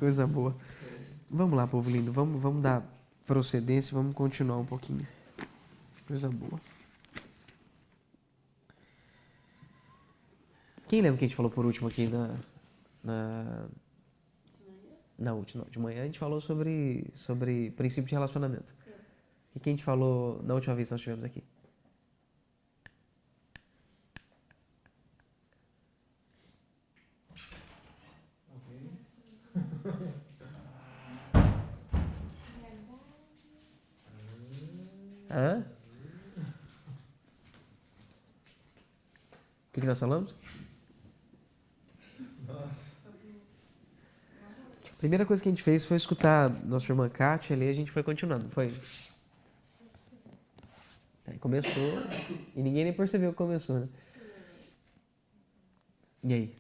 Coisa boa. Vamos lá, povo lindo. Vamos dar procedência, vamos continuar um pouquinho. Coisa boa. Quem lembra que a gente falou por último aqui na última? Não, de manhã a gente falou sobre princípio de relacionamento. E quem a gente falou na última vez que nós tivemos aqui? Hã? O que nós falamos? Nossa. A primeira coisa que a gente fez foi escutar nossa irmã Kátia ali, a gente foi continuando, foi? Aí começou e ninguém nem percebeu que começou, né? E aí?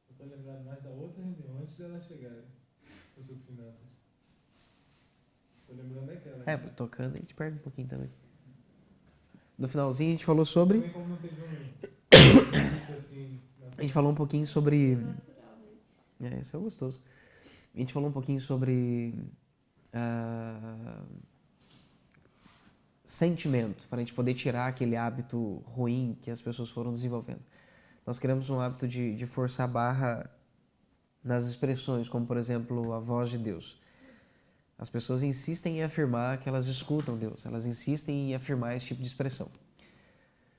Eu tô lembrado mais da outra reunião antes dela chegar. Foi sobre finanças. Tô lembrando daquela. Tocando a gente perde um pouquinho também. No finalzinho a gente falou sobre... Também como não teve isso assim... A gente falou um pouquinho sobre... Isso é gostoso. A gente falou um pouquinho sobre... sentimento, para a gente poder tirar aquele hábito ruim que as pessoas foram desenvolvendo. Nós queremos um hábito de forçar a barra nas expressões, como por exemplo a voz de Deus. As pessoas insistem em afirmar que elas escutam Deus, elas insistem em afirmar esse tipo de expressão.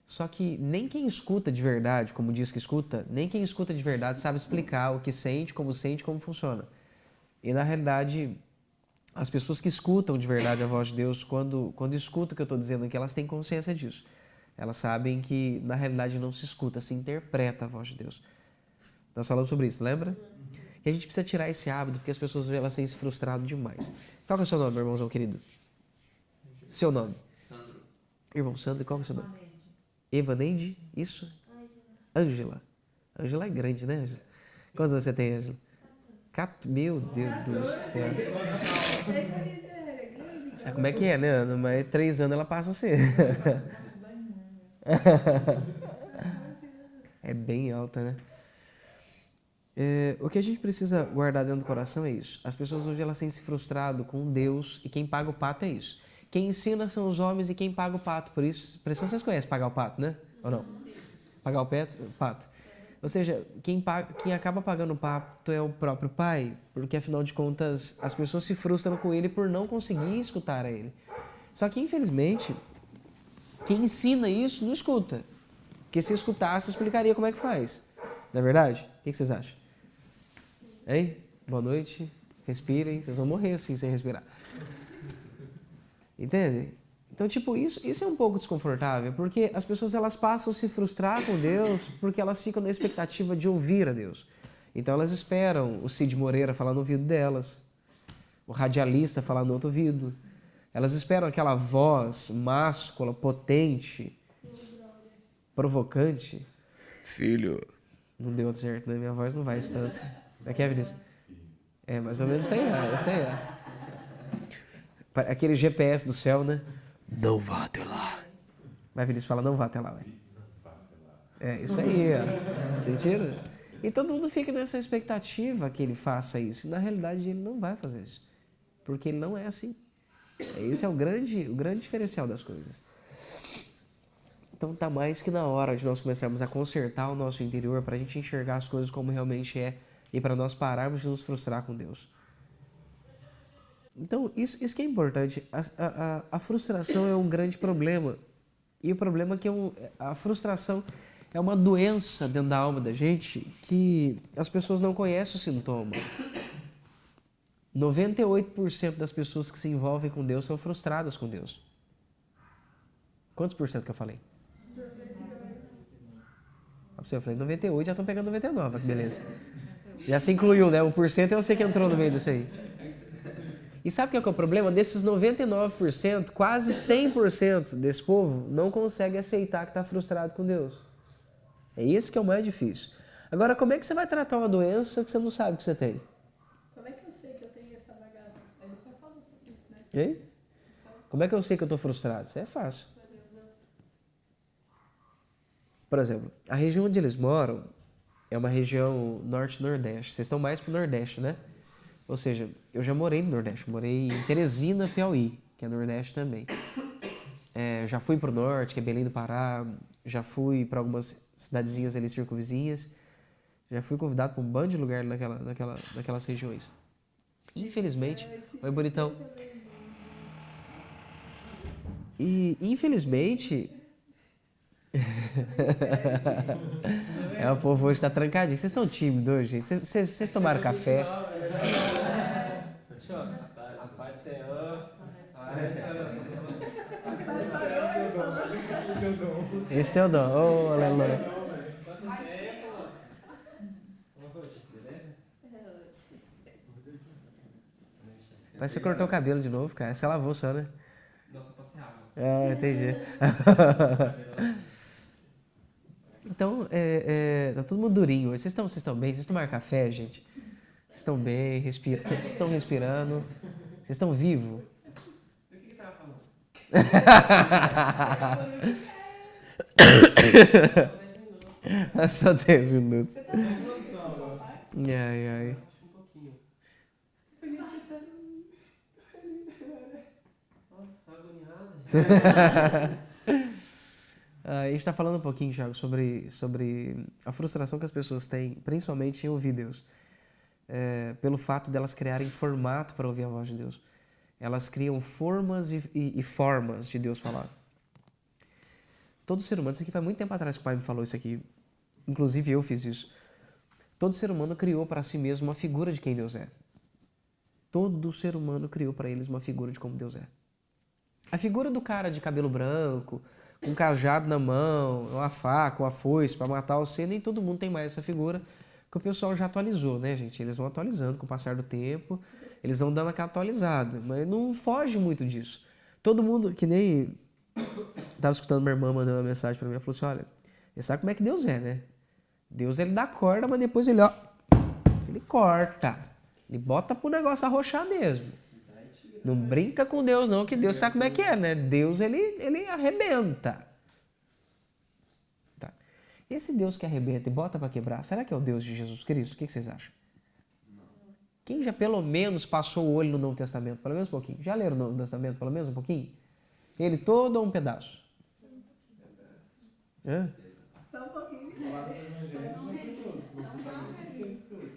Só que nem quem escuta de verdade, como diz que escuta, nem quem escuta de verdade sabe explicar o que sente, como funciona. E na realidade, as pessoas que escutam de verdade a voz de Deus, quando escutam o que eu estou dizendo aqui, elas têm consciência disso. Elas sabem que na realidade não se escuta, se interpreta a voz de Deus. Nós falamos sobre isso, lembra? Que a gente precisa tirar esse hábito, porque as pessoas elas têm se frustrado demais. Qual que é o seu nome, meu irmãozão querido? Seu nome? Sandro. Irmão Sandro, qual que é o seu nome? Evaneide? Isso? Ângela. Ângela é grande, né, Ângela? Quantos anos você tem, Ângela? Meu Deus do céu. Sabe como é que é, né, Ana? Mas 3 anos ela passa a ser. É bem alta, né? O que a gente precisa guardar dentro do coração é isso. As pessoas hoje elas têm se frustrado com Deus e quem paga o pato é isso. Quem ensina são os homens e quem paga o pato. Por isso vocês conhecem pagar o pato, né? Ou não? Pagar o pato. Ou seja, quem acaba pagando o pato é o próprio pai, porque afinal de contas as pessoas se frustram com ele por não conseguir escutar a ele. Só que infelizmente, quem ensina isso não escuta. Porque se escutasse, explicaria como é que faz. Não é verdade? O que vocês acham? Hein? Boa noite. Respirem. Vocês vão morrer assim sem respirar. Entende? Então, tipo, isso é um pouco desconfortável, porque as pessoas elas passam a se frustrar com Deus porque elas ficam na expectativa de ouvir a Deus. Então, elas esperam o Cid Moreira falar no ouvido delas, o radialista falar no outro ouvido. Elas esperam aquela voz máscula, potente, provocante. Filho, não deu certo, né? Minha voz não vai tanto. Como é que é, Vinícius? É, mais ou menos isso aí, Aquele GPS do céu, né? Não vá até lá. Vai, Vinícius, fala, não vá até lá, vai. É, isso aí, ó. Sentiram? E todo mundo fica nessa expectativa que ele faça isso. E na realidade ele não vai fazer isso. Porque ele não é assim. Esse é o grande diferencial das coisas. Então tá mais que na hora de nós começarmos a consertar o nosso interior para a gente enxergar as coisas como realmente é e para nós pararmos de nos frustrar com Deus. Então isso que é importante. A frustração é um grande problema. E o problema é que a frustração é uma doença dentro da alma da gente que as pessoas não conhecem o sintoma. 98% das pessoas que se envolvem com Deus são frustradas com Deus. Quantos por cento que eu falei? Eu falei 98, já estão pegando 99, que beleza. Já se incluiu, né? O porcento é você que entrou no meio disso aí. E sabe o que é o problema? Desses 99%, quase 100% desse povo não consegue aceitar que está frustrado com Deus. É isso que é o mais difícil. Agora, como é que você vai tratar uma doença que você não sabe que você tem? Como é que eu sei que eu tenho essa bagaça? A gente já falou sobre isso, né? Hein? Como é que eu sei que eu estou frustrado? Isso é fácil. Por exemplo, a região onde eles moram é uma região norte-nordeste. Vocês estão mais pro nordeste, né? Ou seja, eu já morei no nordeste. Morei em Teresina, Piauí, que é nordeste também. Já fui pro norte, que é Belém do Pará. Já fui para algumas cidadezinhas ali circunvizinhas. Já fui convidado para um bando de lugar naquelas regiões. Infelizmente... Oi, bonitão. E, infelizmente... O povo hoje tá trancadinho. Vocês estão tímidos hoje, gente? Vocês tomaram café? Pai do Senhor. Esse é o dom. Oh, aleluia. Mas você cortou o cabelo de novo, cara. Você lavou só, né? Nossa, passeava. Ah, entendi. Então, tá todo mundo durinho hoje. Vocês estão bem? Vocês tomaram café, gente? Vocês estão bem? Vocês estão respirando? Vocês estão vivos? Do que tava falando? Só 10 minutos. Tá em produção agora. Ai. Um pouquinho. Nossa, tá agoniada. A gente está falando um pouquinho, Thiago, sobre a frustração que as pessoas têm, principalmente em ouvir Deus. Pelo fato delas criarem formato para ouvir a voz de Deus. Elas criam formas e formas de Deus falar. Todo ser humano, isso aqui faz muito tempo atrás que o pai me falou isso aqui, inclusive eu fiz isso. Todo ser humano criou para si mesmo uma figura de quem Deus é. Todo ser humano criou para eles uma figura de como Deus é. A figura do cara de cabelo branco, com um cajado na mão, uma faca, uma foice para matar você, nem todo mundo tem mais essa figura, que o pessoal já atualizou, né, gente? Eles vão atualizando com o passar do tempo, eles vão dando aquela atualizada, mas não foge muito disso. Todo mundo, que nem... Tava escutando minha irmã mandando uma mensagem para mim, ela falou assim, olha, você sabe como é que Deus é, né? Deus, ele dá corda, mas depois ele, ele corta. Ele bota pro negócio arrochar mesmo. Não brinca com Deus não, que Deus sabe como é que é, né? Deus, ele arrebenta. Tá. Esse Deus que arrebenta e bota para quebrar, será que é o Deus de Jesus Cristo? O que vocês acham? Quem já pelo menos passou o olho no Novo Testamento? Pelo menos um pouquinho. Já leram o Novo Testamento pelo menos um pouquinho? Ele todo ou um pedaço? Hã? Só um pouquinho.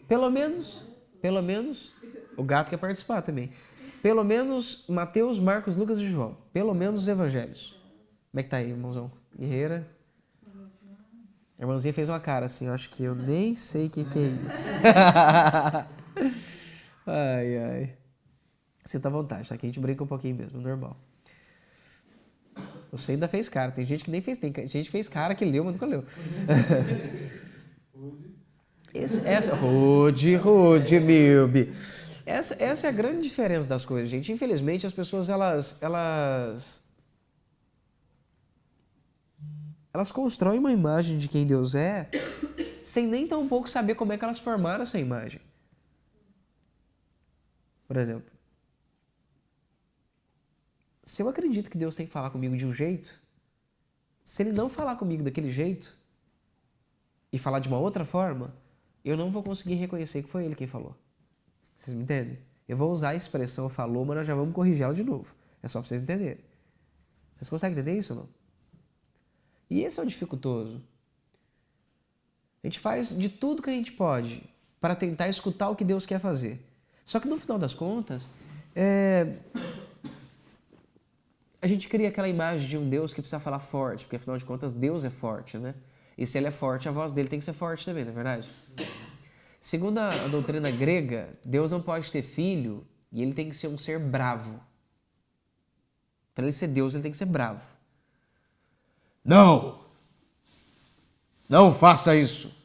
Pelo menos, o gato quer participar também. Pelo menos Mateus, Marcos, Lucas e João. Pelo menos os evangelhos. Como é que tá aí, irmãozão? Guerreira? A irmãzinha fez uma cara assim, eu acho que eu nem sei o que é isso. Ai. Você tá à vontade, tá? Aqui a gente brinca um pouquinho mesmo, normal. Você ainda fez cara, tem gente que nem fez, tem gente que fez cara que leu, mas nunca leu. Rude, Milby. Essa é a grande diferença das coisas, gente. Infelizmente, as pessoas, elas constroem uma imagem de quem Deus é, sem nem tão pouco saber como é que elas formaram essa imagem. Por exemplo, se eu acredito que Deus tem que falar comigo de um jeito, se Ele não falar comigo daquele jeito e falar de uma outra forma, eu não vou conseguir reconhecer que foi Ele quem falou. Vocês me entendem? Eu vou usar a expressão falou, mas nós já vamos corrigir ela de novo. É só para vocês entenderem. Vocês conseguem entender isso ou não? E esse é o dificultoso. A gente faz de tudo que a gente pode para tentar escutar o que Deus quer fazer. Só que no final das contas, a gente cria aquela imagem de um Deus que precisa falar forte, porque afinal de contas Deus é forte, né? E se Ele é forte, a voz dele tem que ser forte também, não é verdade? Segundo a doutrina grega, Deus não pode ter filho e Ele tem que ser um ser bravo. Para Ele ser Deus, Ele tem que ser bravo. Não! Não faça isso!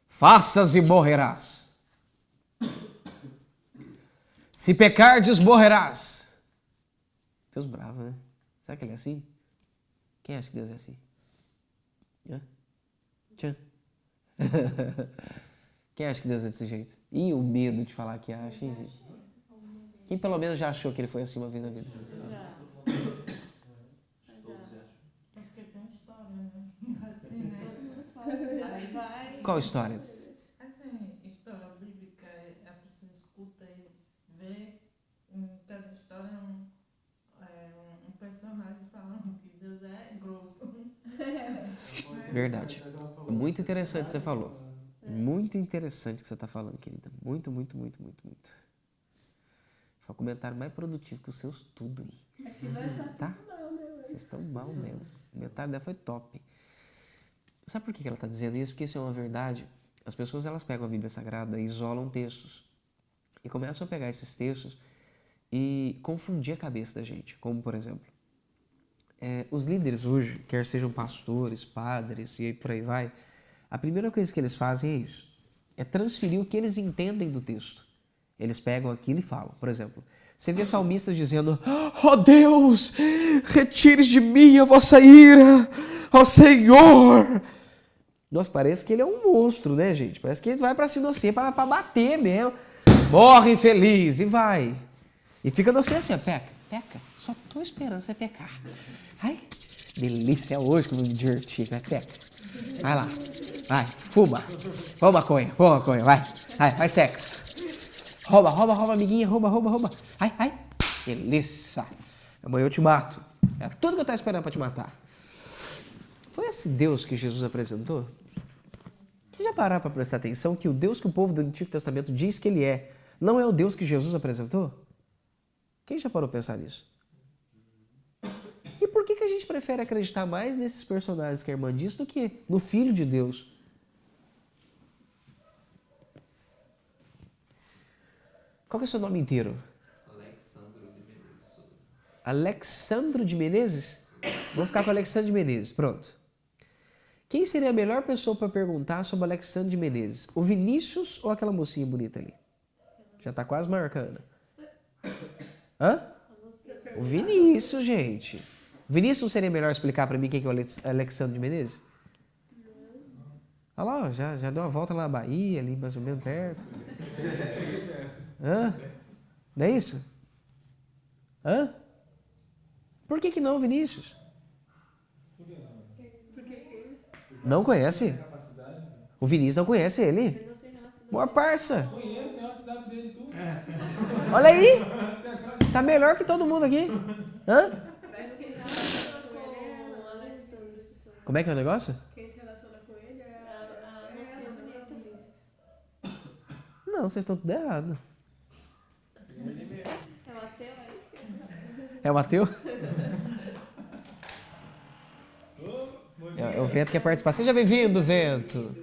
Faças e morrerás. Se pecardes, morrerás. Deus bravo, né? Será que Ele é assim? Quem acha que Deus é assim? Tchan. Quem acha que Deus é desse jeito? E o medo de falar que acha, hein, gente? Quem pelo menos já achou que Ele foi assim uma vez na vida? Porque tem história, né? Assim, né? Todo mundo fala. Aí vai. Qual história? Assim, história bíblica, a pessoa escuta e vê em cada história um personagem falando que Deus é grosso. Verdade. Muito interessante você falou. Muito interessante o que você está falando, querida. Muito, muito, muito, muito, muito. Foi o comentário mais produtivo que os seus tudo aí. Aqui nós tá Tá? tudo mal, né? Vocês estão mal mesmo. O comentário dela foi top. Sabe por que ela está dizendo isso? Porque isso é uma verdade. As pessoas elas pegam a Bíblia Sagrada e isolam textos. E começam a pegar esses textos e confundir a cabeça da gente. Como, por exemplo, os líderes hoje, quer sejam pastores, padres e aí por aí vai, a primeira coisa que eles fazem é isso. É transferir o que eles entendem do texto. Eles pegam aquilo e falam. Por exemplo, você vê salmistas dizendo: ó Deus, retires de mim a vossa ira, ó Senhor. Nossa, parece que ele é um monstro, né, gente? Parece que ele vai pra cima de você pra bater mesmo. Morre infeliz e vai. E fica você assim, ó, peca. Só tô esperando você pecar. Ai, delícia hoje que eu vou me divertir, né? Peca. Vai lá, vai, fuma. Fuma maconha, vai. Faz sexo. Rouba, amiguinha, rouba. Ai, delícia. Amanhã eu te mato. É tudo que eu tava esperando pra te matar. Foi esse Deus que Jesus apresentou? Você já pararam para prestar atenção que o Deus que o povo do Antigo Testamento diz que ele é, não é o Deus que Jesus apresentou? Quem já parou para pensar nisso? E por que a gente prefere acreditar mais nesses personagens que a irmã disse do que no Filho de Deus? Qual que é o seu nome inteiro? Alexandro de Menezes? Vou ficar com Alexandre de Menezes, pronto. Quem seria a melhor pessoa para perguntar sobre Alexandre de Menezes? O Vinícius ou aquela mocinha bonita ali? Já tá quase marcando. Hã? O Vinícius, gente. O Vinícius não seria melhor explicar para mim quem que é o Alexandre de Menezes? Olha lá, ó, já deu uma volta lá na Bahia, ali mais ou menos perto. Hã? Não é isso? Hã? Por que não, Vinícius? Não conhece? O Vinícius não conhece ele? Boa parça. Conheço, tem o WhatsApp dele tudo. Olha aí. Tá melhor que todo mundo aqui. Hã? Parece que ele se relaciona com ele, é o Alexandre. Como é que é o negócio? Quem se relaciona com ele é a Vinícius. Não, vocês estão tudo errado. É o ateu aí? É o Mateu? É o Vento que quer participar. Seja bem-vindo, Vento.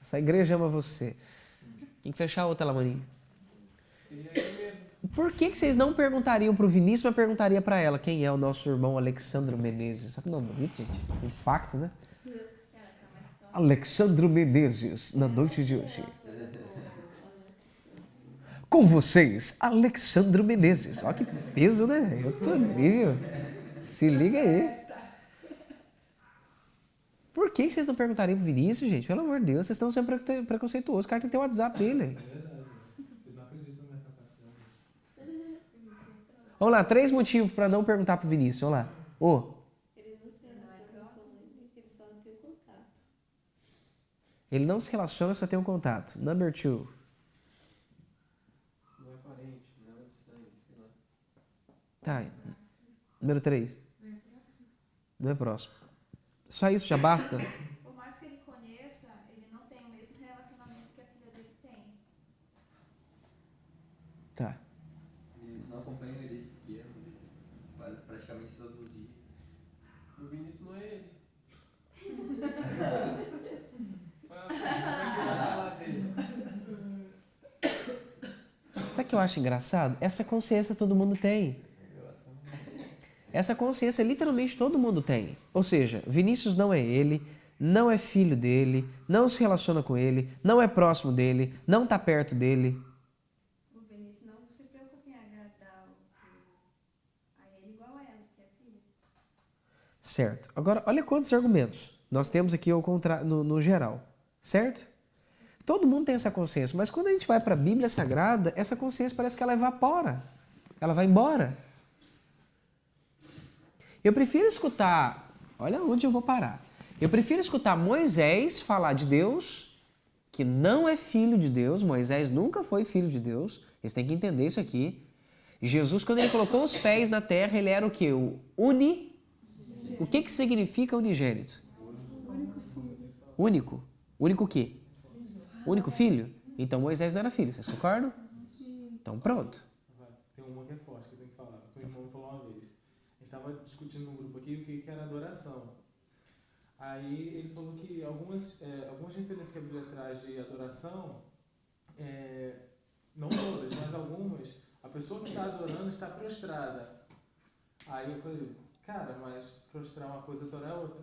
Essa igreja ama você. Tem que fechar a outra lá, maninho. Por que vocês não perguntariam pro Vinícius, mas perguntaria para ela quem é o nosso irmão Alexandro Menezes? Sabe que nome bonito, gente? Impacto, né? Alexandro Menezes, na noite de hoje. Com vocês, Alexandro Menezes. Olha que peso, né? Eu tô nível. Se liga aí. Por que vocês não perguntariam pro Vinícius, gente? Pelo amor de Deus, vocês estão sendo preconceituosos. O cara tem que ter o WhatsApp dele. É verdade. Vocês não acreditam na minha capacidade. Vamos lá, 3 motivos para não perguntar pro Vinícius. Vamos lá. Ele não se relaciona, só tem um contato. Number 2. Não é parente, não é distante, sei lá. Tá. Número 3. Não é próximo. Só isso já basta? Por mais que ele conheça, ele não tem o mesmo relacionamento que a filha dele tem. Tá. Eles não acompanham ele desde pequeno, praticamente todos os dias. O Vinícius não é ele. Como é que vai falar dele? Sabe o que eu acho engraçado? Essa consciência todo mundo tem. Essa consciência literalmente todo mundo tem. Ou seja, Vinícius não é ele, não é filho dele, não se relaciona com ele, não é próximo dele, não está perto dele. O Vinícius não se preocupa em agradar a ele igual a ela, que é filha. Certo. Agora, olha quantos argumentos nós temos aqui no geral. Certo? Todo mundo tem essa consciência, mas quando a gente vai para a Bíblia Sagrada, essa consciência parece que ela evapora. Ela vai embora. Eu prefiro escutar, olha onde eu vou parar. Eu prefiro escutar Moisés falar de Deus, que não é filho de Deus. Moisés nunca foi filho de Deus. Vocês têm que entender isso aqui. Jesus, quando ele colocou os pés na terra, ele era o quê? O que significa unigênito? Único. Único o quê? Único filho? Então Moisés não era filho, vocês concordam? Então pronto. Tem uma que é forte que eu tenho que falar, que o irmão falou uma vez. A gente estava discutindo no grupo aqui o que era adoração. Aí ele falou que algumas referências que a Bíblia traz de adoração, não todas, mas algumas, a pessoa que está adorando está prostrada. Aí eu falei, cara, mas prostrar uma coisa, adorar é outra.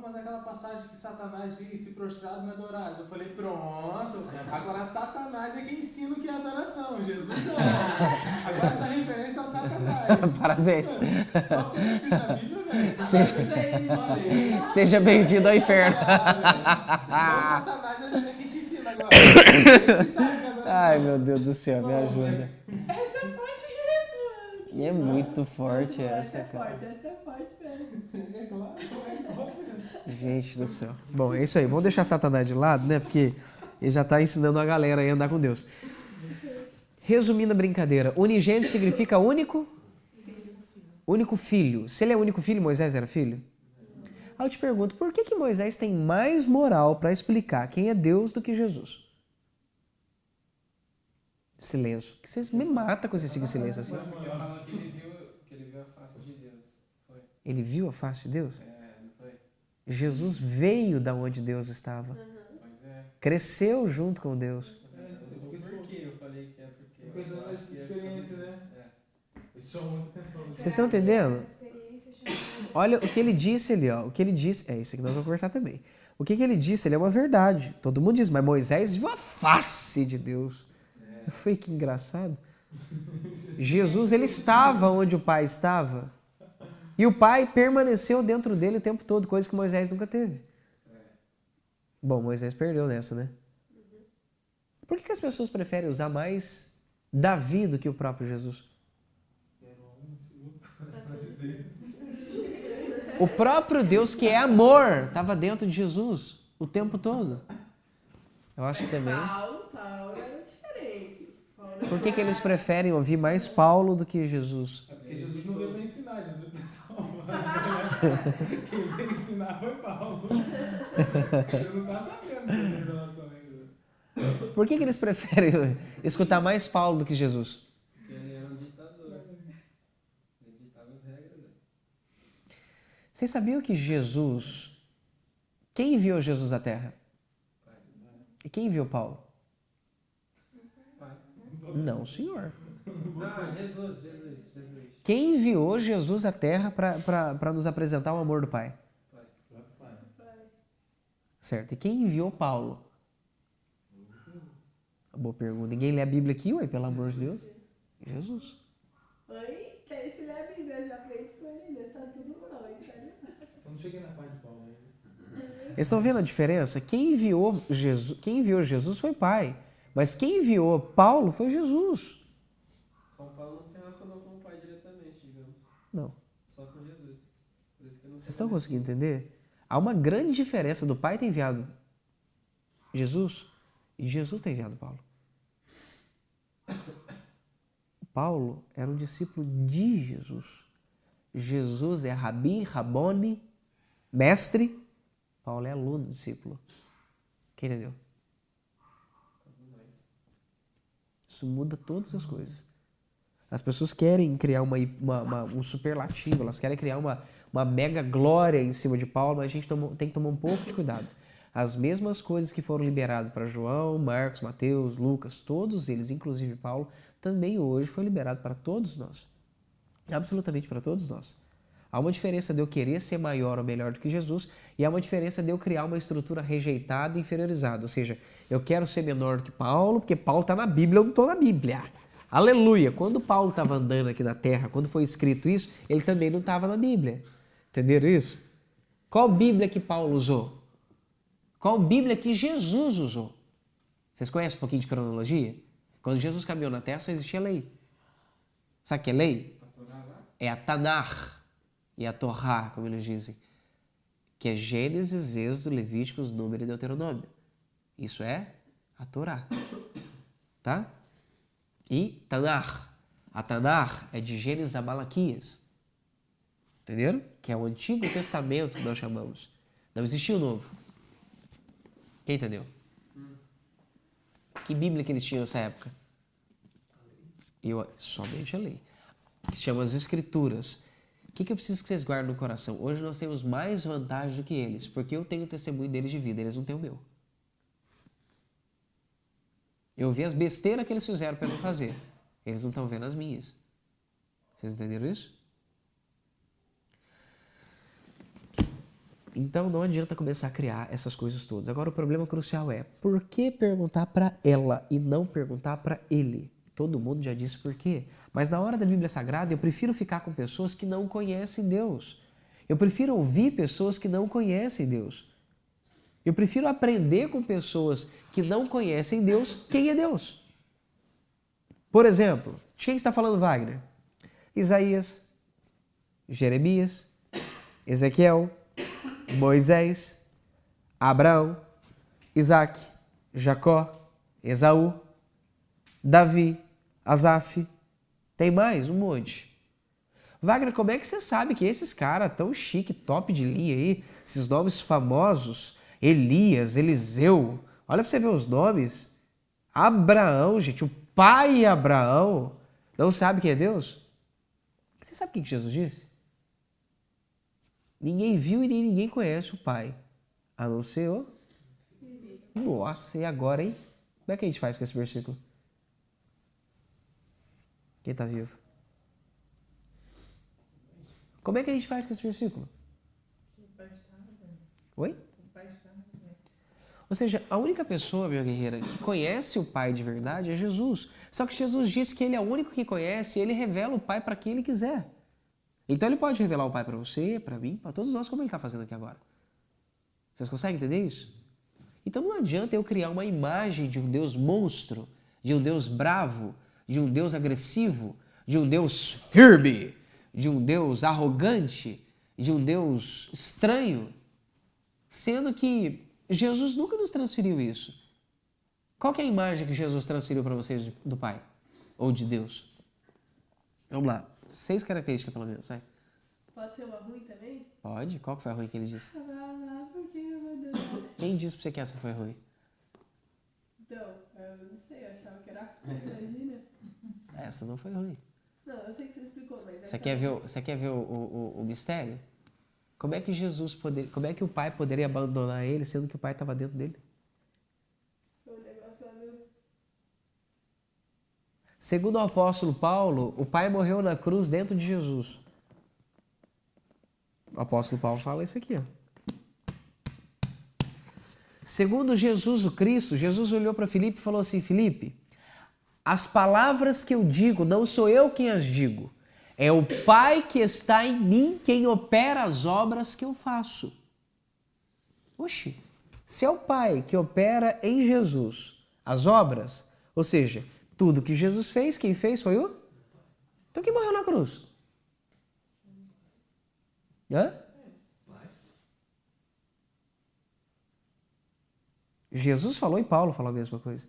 Mas aquela passagem que Satanás diz, se prostrado não é adorado. Eu falei, pronto, agora Satanás é quem ensina o que é adoração, Jesus não. Agora essa referência é ao Satanás. Parabéns. Só porque eu escrito na Bíblia, velho. Seja bem-vindo ao inferno. Então Satanás é quem te ensina agora. Ele sabe que é adoração. Ai, meu Deus do céu, me ajuda. Essa é forte mesmo, mano. E é muito forte Essa essa, cara. é forte mesmo. É claro. Gente do céu. Bom, é isso aí. Vamos deixar Satanás de lado, né? Porque ele já está ensinando a galera aí a andar com Deus. Resumindo a brincadeira, unigênito significa único? Único filho. Se ele é único filho, Moisés era filho? Aí eu te pergunto, por que Moisés tem mais moral para explicar quem é Deus do que Jesus? Silêncio. Que vocês me matam quando vocês ficam em silêncio assim. Porque fala que ele viu a face de Deus. Foi. Ele viu a face de Deus? Não foi? Jesus veio da onde Deus estava. Pois é. Cresceu junto com Deus. Por que eu falei que é porque? Por causa da experiência, né? Isso chama muita atenção. Vocês estão entendendo? Olha o que ele disse ali, ó. O que ele disse. É isso que nós vamos conversar também. O que ele disse, ele é uma verdade. Todo mundo diz, mas Moisés viu a face de Deus. Foi que engraçado. Jesus, ele estava onde o Pai estava. E o Pai permaneceu dentro dele o tempo todo, coisa que Moisés nunca teve. Bom, Moisés perdeu nessa, né? Por que as pessoas preferem usar mais Davi do que o próprio Jesus? O próprio Deus, que é amor, estava dentro de Jesus o tempo todo. Eu acho que também. Paulo era diferente. Por que eles preferem ouvir mais Paulo do que Jesus? É porque Jesus não veio para ensinar, Jesus veio para salvar. Quem veio ensinar foi Paulo. Você não está sabendo dessa revelação ainda. Por que eles preferem escutar mais Paulo do que Jesus? Porque ele era um ditador. Ele ditava as regras. Vocês sabiam que Jesus... Quem enviou Jesus à Terra? E quem enviou Paulo? Não, senhor. Jesus. Quem enviou Jesus à Terra para nos apresentar o amor do Pai? Certo. E quem enviou Paulo? Boa pergunta. Ninguém lê a Bíblia aqui, ué, pelo amor de Deus? Jesus. Oi? Que aí se lê a Bíblia, já aprende com ele, está tudo mal, entendeu? Eu não cheguei na parte de Paulo ainda. Vocês estão vendo a diferença? Quem enviou Jesus foi o Pai. Mas quem enviou Paulo foi Jesus. São Paulo não se relacionou com o Pai diretamente, digamos. Não. Só com Jesus. Por isso que não Vocês estão conseguindo entender? Há uma grande diferença do Pai ter enviado Jesus e Jesus ter enviado Paulo. Paulo era um discípulo de Jesus. Jesus é Rabi, Rabone, mestre. Paulo é aluno, discípulo. Quem entendeu? Isso muda todas as coisas. As pessoas querem criar um superlativo, elas querem criar uma mega glória em cima de Paulo, mas a gente tem que tomar um pouco de cuidado. As mesmas coisas que foram liberadas para João, Marcos, Mateus, Lucas, todos eles, inclusive Paulo, também hoje foi liberado para todos nós. Absolutamente para todos nós. Há uma diferença de eu querer ser maior ou melhor do que Jesus e há uma diferença de eu criar uma estrutura rejeitada e inferiorizada. Ou seja, eu quero ser menor do que Paulo, porque Paulo está na Bíblia, eu não estou na Bíblia. Aleluia! Quando Paulo estava andando aqui na terra, quando foi escrito isso, ele também não estava na Bíblia. Entenderam isso? Qual Bíblia que Paulo usou? Qual Bíblia que Jesus usou? Vocês conhecem um pouquinho de cronologia? Quando Jesus caminhou na terra, só existia lei. Sabe o que é lei? É a Tanakh e a Torá, como eles dizem. que é Gênesis, Êxodo, Levíticos, Número e Deuteronômio. Isso é a Torá. Tá? E Tanar. A Tanar é de Gênesis a Malaquias. Entenderam? Que é o Antigo Testamento que nós chamamos. Não existia o Novo. Quem entendeu? Que Bíblia que eles tinham nessa época? Somente a lei. Que se chama as Escrituras. O que eu preciso que vocês guardem no coração? Hoje nós temos mais vantagem do que eles, porque eu tenho o testemunho deles de vida, eles não têm o meu. Eu vi as besteiras que eles fizeram para não fazer. Eles não estão vendo as minhas. Vocês entenderam isso? Então não adianta começar a criar essas coisas todas. Agora o problema crucial é, por que perguntar para ela e não perguntar para ele? Todo mundo já disse por quê. Mas na hora da Bíblia Sagrada eu prefiro ficar com pessoas que não conhecem Deus. Eu prefiro ouvir pessoas que não conhecem Deus. Eu prefiro aprender com pessoas que não conhecem Deus quem é Deus. Por exemplo, de quem está falando Wagner? Isaías, Jeremias, Ezequiel, Moisés, Abraão, Isaac, Jacó, Esaú, Davi, Asaf. Tem mais? Um monte. Wagner, como é que você sabe que esses caras tão chique, top de linha aí, esses nomes famosos, Elias, Eliseu, olha pra você ver os nomes. Abraão, gente, o pai Abraão, não sabe quem é Deus? Você sabe o que Jesus disse? Ninguém viu e nem ninguém conhece o Pai, a não ser o... Nossa, e agora, hein? Como é que a gente faz com esse versículo? Quem está vivo? Como é que a gente faz com esse versículo? Oi? Ou seja, a única pessoa, minha guerreira, que conhece o Pai de verdade é Jesus. Só que Jesus disse que Ele é o único que conhece e Ele revela o Pai para quem Ele quiser. Então Ele pode revelar o Pai para você, para mim, para todos nós, como Ele está fazendo aqui agora. Vocês conseguem entender isso? Então não adianta eu criar uma imagem de um Deus monstro, de um Deus bravo, de um Deus agressivo, de um Deus firme, de um Deus arrogante, de um Deus estranho, sendo que Jesus nunca nos transferiu isso. Qual que é a imagem que Jesus transferiu para vocês do Pai? Ou de Deus? Vamos lá. 6 características, pelo menos, vai. Pode ser uma ruim também? Pode. Qual que foi a ruim que ele disse? Porque eu vou dar. Quem disse pra você que essa foi ruim? Então, eu não sei, eu achava que era ruim, imagina. Essa não foi ruim. Não, eu sei que você explicou, mas... Você quer ver o mistério? Como é que como é que o Pai poderia abandonar ele, sendo que o Pai estava dentro dele? Foi um negócio lá no... Segundo o apóstolo Paulo, o Pai morreu na cruz dentro de Jesus. O apóstolo Paulo fala isso aqui, ó. Segundo Jesus o Cristo, Jesus olhou para Filipe e falou assim: Filipe, as palavras que eu digo não sou eu quem as digo, é o Pai que está em mim quem opera as obras que eu faço. Oxi, se é o Pai que opera em Jesus as obras, ou seja, tudo que Jesus fez, quem fez foi o... Então quem morreu na cruz? Hã? Jesus falou e Paulo falou a mesma coisa.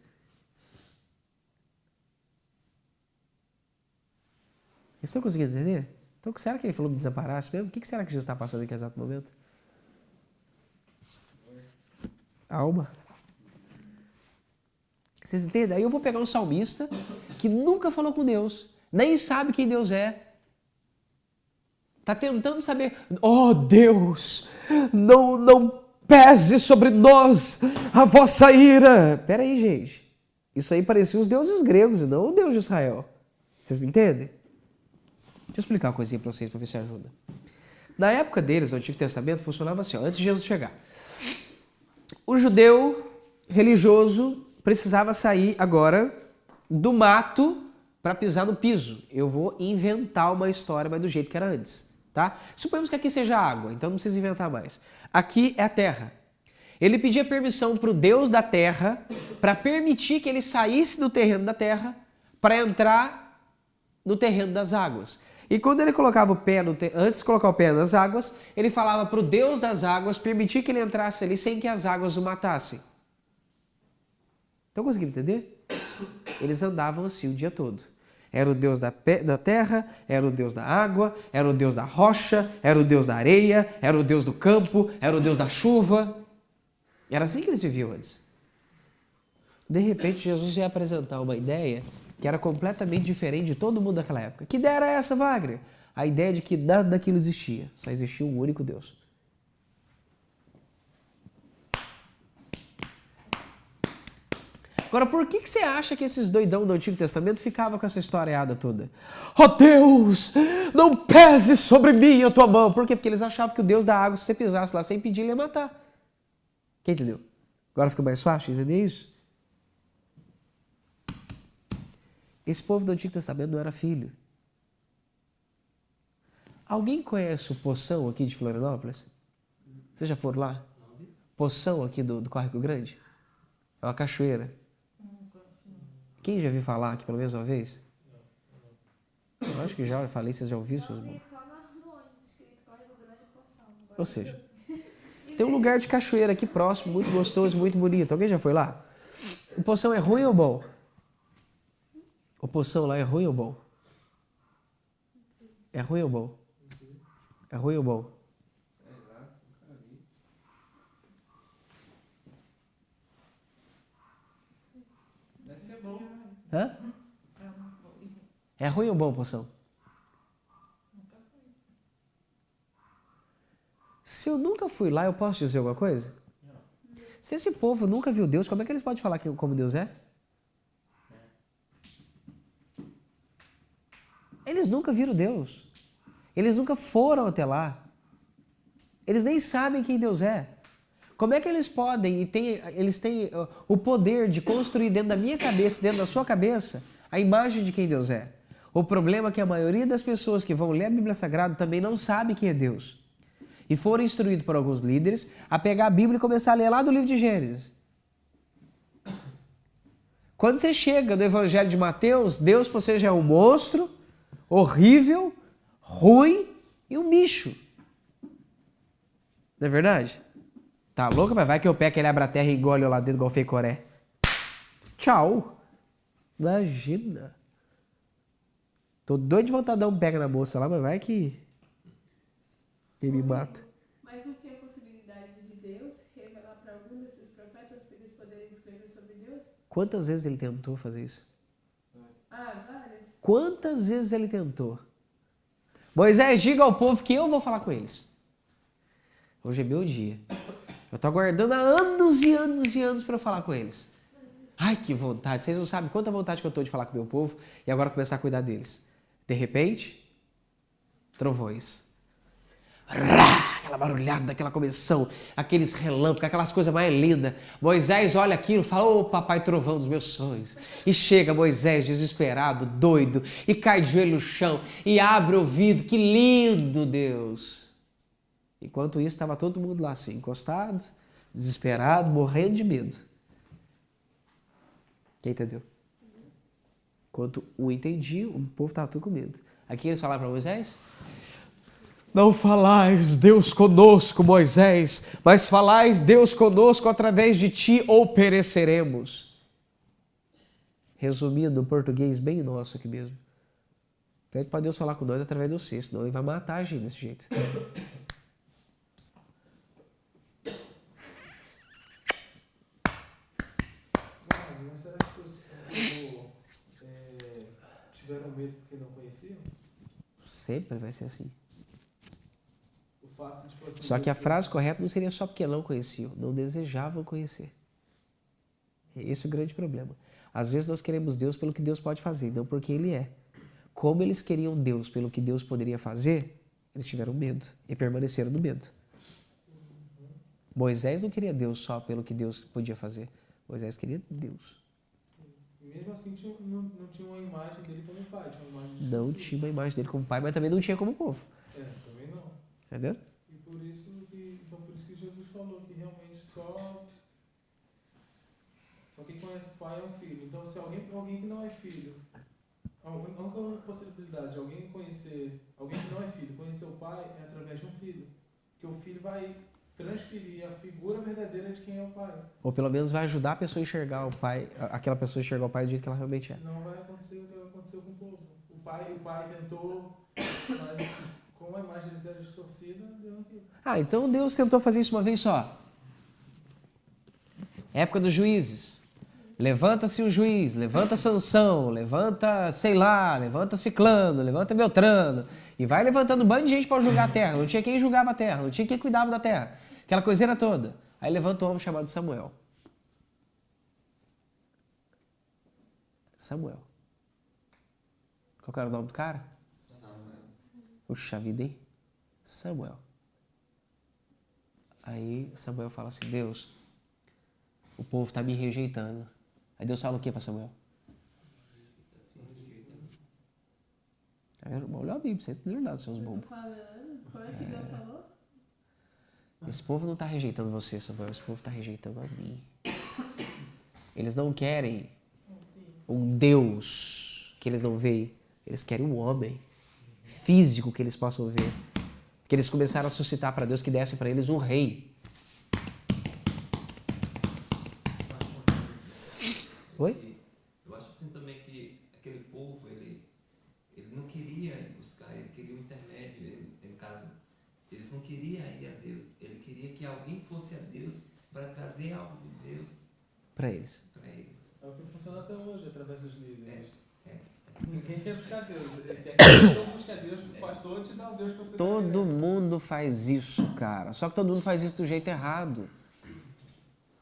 Vocês estão conseguindo entender? Então, será que ele falou de desamparar-se mesmo? O que será que Jesus está passando aqui no exato momento? Alma. Vocês entendem? Aí eu vou pegar um salmista que nunca falou com Deus, nem sabe quem Deus é. Está tentando saber, oh Deus, não pese sobre nós a vossa ira. Pera aí, gente. Isso aí parecia os deuses gregos e não o Deus de Israel. Vocês me entendem? Deixa eu explicar uma coisinha para vocês, para ver se ajuda. Na época deles, no Antigo Testamento, funcionava assim, ó, antes de Jesus chegar. O judeu religioso precisava sair agora do mato para pisar no piso. Eu vou inventar uma história, mas do jeito que era antes. Tá? Suponhamos que aqui seja água, então não precisa inventar mais. Aqui é a terra. Ele pedia permissão para o Deus da terra para permitir que ele saísse do terreno da terra para entrar no terreno das águas. E quando ele colocava o pé antes de colocar o pé nas águas, ele falava para o Deus das águas permitir que ele entrasse ali sem que as águas o matassem. Estão conseguindo entender? Eles andavam assim o dia todo. Era o Deus da terra, era o Deus da água, era o Deus da rocha, era o Deus da areia, era o Deus do campo, era o Deus da chuva. Era assim que eles viviam antes. De repente, Jesus ia apresentar uma ideia que era completamente diferente de todo mundo daquela época. Que ideia era essa, Wagner? A ideia de que nada daquilo existia. Só existia um único Deus. Agora, por que você acha que esses doidão do Antigo Testamento ficavam com essa historiada toda? Oh Deus, não pese sobre mim a tua mão. Por quê? Porque eles achavam que o Deus da água, se você pisasse lá sem pedir, ele ia matar. Quem entendeu? Agora fica mais fácil entender isso? Esse povo do Antigo Testamento não era filho. Alguém conhece o Poção aqui de Florianópolis? Vocês já foram lá? Poção aqui do Córrego Grande? É uma cachoeira. Quem já viu falar aqui pelo menos uma vez? Eu acho que já falei, vocês já ouviram? Eu vi só no ônibus escrito Córrego Grande Poção. Ou seja, tem um lugar de cachoeira aqui próximo, muito gostoso, muito bonito. Alguém já foi lá? O Poção é ruim ou bom? O Poção lá é ruim ou bom? É ruim ou bom? É ruim ou bom? Sei lá, nunca vi. Deve ser bom. Hã? É ruim ou bom, Poção? Se eu nunca fui lá, eu posso dizer alguma coisa? Se esse povo nunca viu Deus, como é que eles podem falar como Deus é? Eles nunca viram Deus. Eles nunca foram até lá. Eles nem sabem quem Deus é. Como é que eles podem eles têm o poder de construir dentro da minha cabeça, dentro da sua cabeça, a imagem de quem Deus é? O problema é que a maioria das pessoas que vão ler a Bíblia Sagrada também não sabe quem é Deus. E foram instruídos por alguns líderes a pegar a Bíblia e começar a ler lá do livro de Gênesis. Quando você chega no Evangelho de Mateus, Deus para você já é um monstro, horrível, ruim e um bicho. Não é verdade? Tá louco? Mas vai que eu pego, ele abre a terra e engole eu lá dentro igual Feicoré. Tchau. Imagina. Tô doido de vontade de dar um pega na moça lá, mas vai que ele me mata. Mas não tinha possibilidade de Deus revelar para algum desses profetas para eles poderem escrever sobre Deus? Quantas vezes ele tentou fazer isso? Ah, várias. Quantas vezes ele tentou? Moisés, diga ao povo que eu vou falar com eles. Hoje é meu dia. Eu tô aguardando há anos e anos e anos para eu falar com eles. Ai, que vontade. Vocês não sabem quanta vontade que eu tô de falar com o meu povo e agora começar a cuidar deles. De repente, trovões. Aquela barulhada, aquela comissão, aqueles relâmpagos, aquelas coisas mais lindas. Moisés olha aquilo e fala, ô papai trovão dos meus sonhos. E chega Moisés desesperado, doido, e cai de joelho no chão, e abre o ouvido, que lindo, Deus. Enquanto isso, estava todo mundo lá assim, encostado, desesperado, morrendo de medo. Quem entendeu? Enquanto um entendia, o povo estava tudo com medo. Aqui eles falaram para Moisés... Não falais Deus conosco, Moisés, mas falais Deus conosco através de ti ou pereceremos. Resumindo, um português bem nosso aqui mesmo. Pede para Deus falar com nós através de você, senão ele vai matar a gente desse jeito. Mas será que os tiveram medo porque não conheciam? Sempre vai ser assim. O fato de, tipo, assim, Só que a frase correta não seria só porque não conheciam, não desejavam conhecer. Esse é o grande problema. Às vezes nós queremos Deus pelo que Deus pode fazer, não porque Ele é. Como eles queriam Deus pelo que Deus poderia fazer, eles tiveram medo e permaneceram no medo. Moisés não queria Deus só pelo que Deus podia fazer. Moisés queria Deus. E mesmo assim não tinha uma imagem dele como pai, tinha uma imagem de Não Jesus. tinha uma imagem dele como pai, mas também não tinha como povo. Também não. Entendeu? E por isso que Jesus falou que realmente só quem conhece o pai é um filho. Então se alguém que não é filho A única possibilidade de alguém conhecer, alguém que não é filho, conhecer o pai é através de um filho. Porque o filho vai transferir a figura verdadeira de quem é o pai. Ou pelo menos vai ajudar a pessoa a enxergar o pai, aquela pessoa a enxergar o pai do jeito que ela realmente é. Senão vai acontecer o que aconteceu com o povo. O pai tentou, mas como a imagem deles era distorcida, deu aquilo. Ah, então Deus tentou fazer isso uma vez só. Época dos juízes. Levanta-se um juiz, levanta Sansão, levanta, sei lá, levanta Ciclano, levanta Beltrano. E vai levantando um bando de gente para julgar a terra. Não tinha quem julgava a terra, não tinha quem cuidava da terra. Aquela coiseira toda. Aí levanta um homem chamado Samuel. Samuel. Qual que era o nome do cara? Puxa vida, hein? Samuel. Aí Samuel fala assim, Deus, o povo está me rejeitando. Aí Deus fala o que para Samuel? Tá vendo? Olha a Bíblia, vocês não leram seus Eu tô bobos. falando. Como é que Deus falou? Esse povo não está rejeitando você, Samuel. Esse povo está rejeitando a mim. Eles não querem um Deus que eles não veem. Eles querem um homem físico que eles possam ver. Que eles começaram a suscitar para Deus que desse para eles um rei. Oi? Eu acho assim também que aquele povo, ele não queria ir buscar, ele queria um intermédio, no caso, eles não queriam ir a Deus, ele queria que alguém fosse a Deus para trazer algo de Deus Para eles. para eles. É o que funciona até hoje, através dos líderes. É. Ninguém quer buscar Deus. Ele quer que a pessoa busque a Deus, o pastor te dá o Deus que você Todo mundo faz isso, cara. Só que todo mundo faz isso do jeito errado.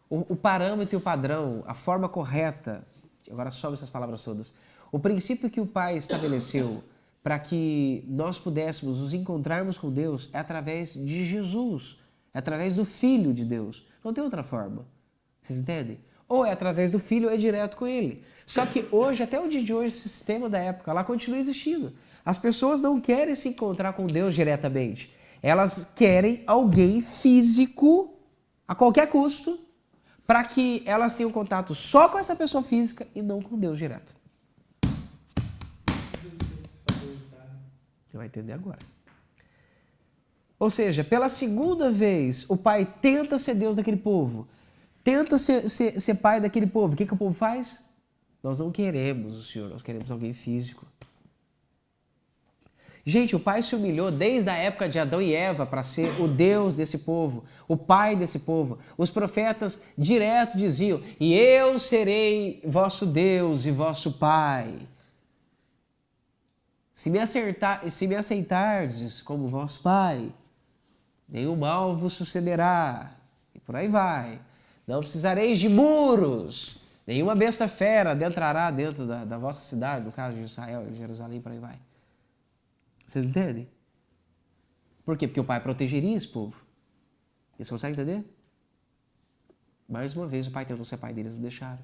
O parâmetro e o padrão, a forma correta, agora sobe essas palavras todas. O princípio que o Pai estabeleceu para que nós pudéssemos nos encontrarmos com Deus é através de Jesus, é através do Filho de Deus. Não tem outra forma. Vocês entendem? Ou é através do Filho ou é direto com Ele. Só que hoje, até o dia de hoje, esse sistema da época lá continua existindo. As pessoas não querem se encontrar com Deus diretamente. Elas querem alguém físico, a qualquer custo, para que elas tenham contato só com essa pessoa física e não com Deus direto. Você vai entender agora. Ou seja, pela segunda vez, o pai tenta ser Deus daquele povo. Tenta ser pai daquele povo. O que o povo faz? Nós não queremos o Senhor, nós queremos alguém físico. Gente, o pai se humilhou desde a época de Adão e Eva para ser o Deus desse povo, o pai desse povo. Os profetas direto diziam, e eu serei vosso Deus e vosso pai. Se me aceitardes como vosso pai, nenhum mal vos sucederá. E por aí vai. Não precisareis de muros. Nenhuma besta fera adentrará dentro da vossa cidade, no caso de Israel, de Jerusalém, por aí vai. Vocês entendem? Por quê? Porque o pai protegeria esse povo. Vocês conseguem entender? Mais uma vez o pai tentou ser pai deles, não deixaram.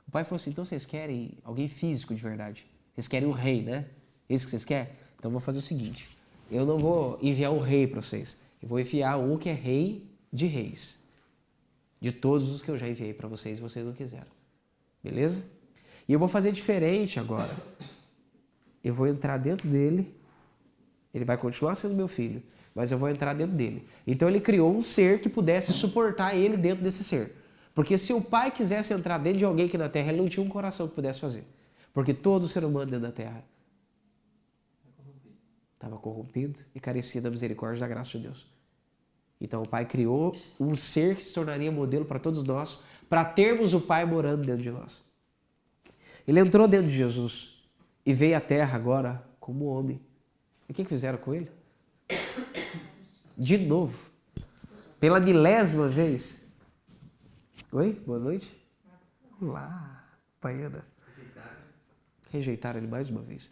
O pai falou assim, então vocês querem alguém físico de verdade. Vocês querem um rei, né? É isso que vocês querem? Então eu vou fazer o seguinte. Eu não vou enviar um rei para vocês. Eu vou enviar um que é rei de reis. De todos os que eu já enviei para vocês e vocês não quiseram. Beleza? E eu vou fazer diferente agora. Eu vou entrar dentro dele. Ele vai continuar sendo meu filho, mas eu vou entrar dentro dele. Então ele criou um ser que pudesse suportar ele dentro desse ser. Porque se o pai quisesse entrar dentro de alguém aqui na terra, ele não tinha um coração que pudesse fazer. Porque todo ser humano dentro da terra estava corrompido e carecia da misericórdia e da graça de Deus. Então o pai criou um ser que se tornaria modelo para todos nós, para termos o pai morando dentro de nós. Ele entrou dentro de Jesus e veio à terra agora como homem. E o que fizeram com ele? De novo. Pela 1000ª vez. Oi? Boa noite. Olá, Paiana. Rejeitaram ele mais uma vez.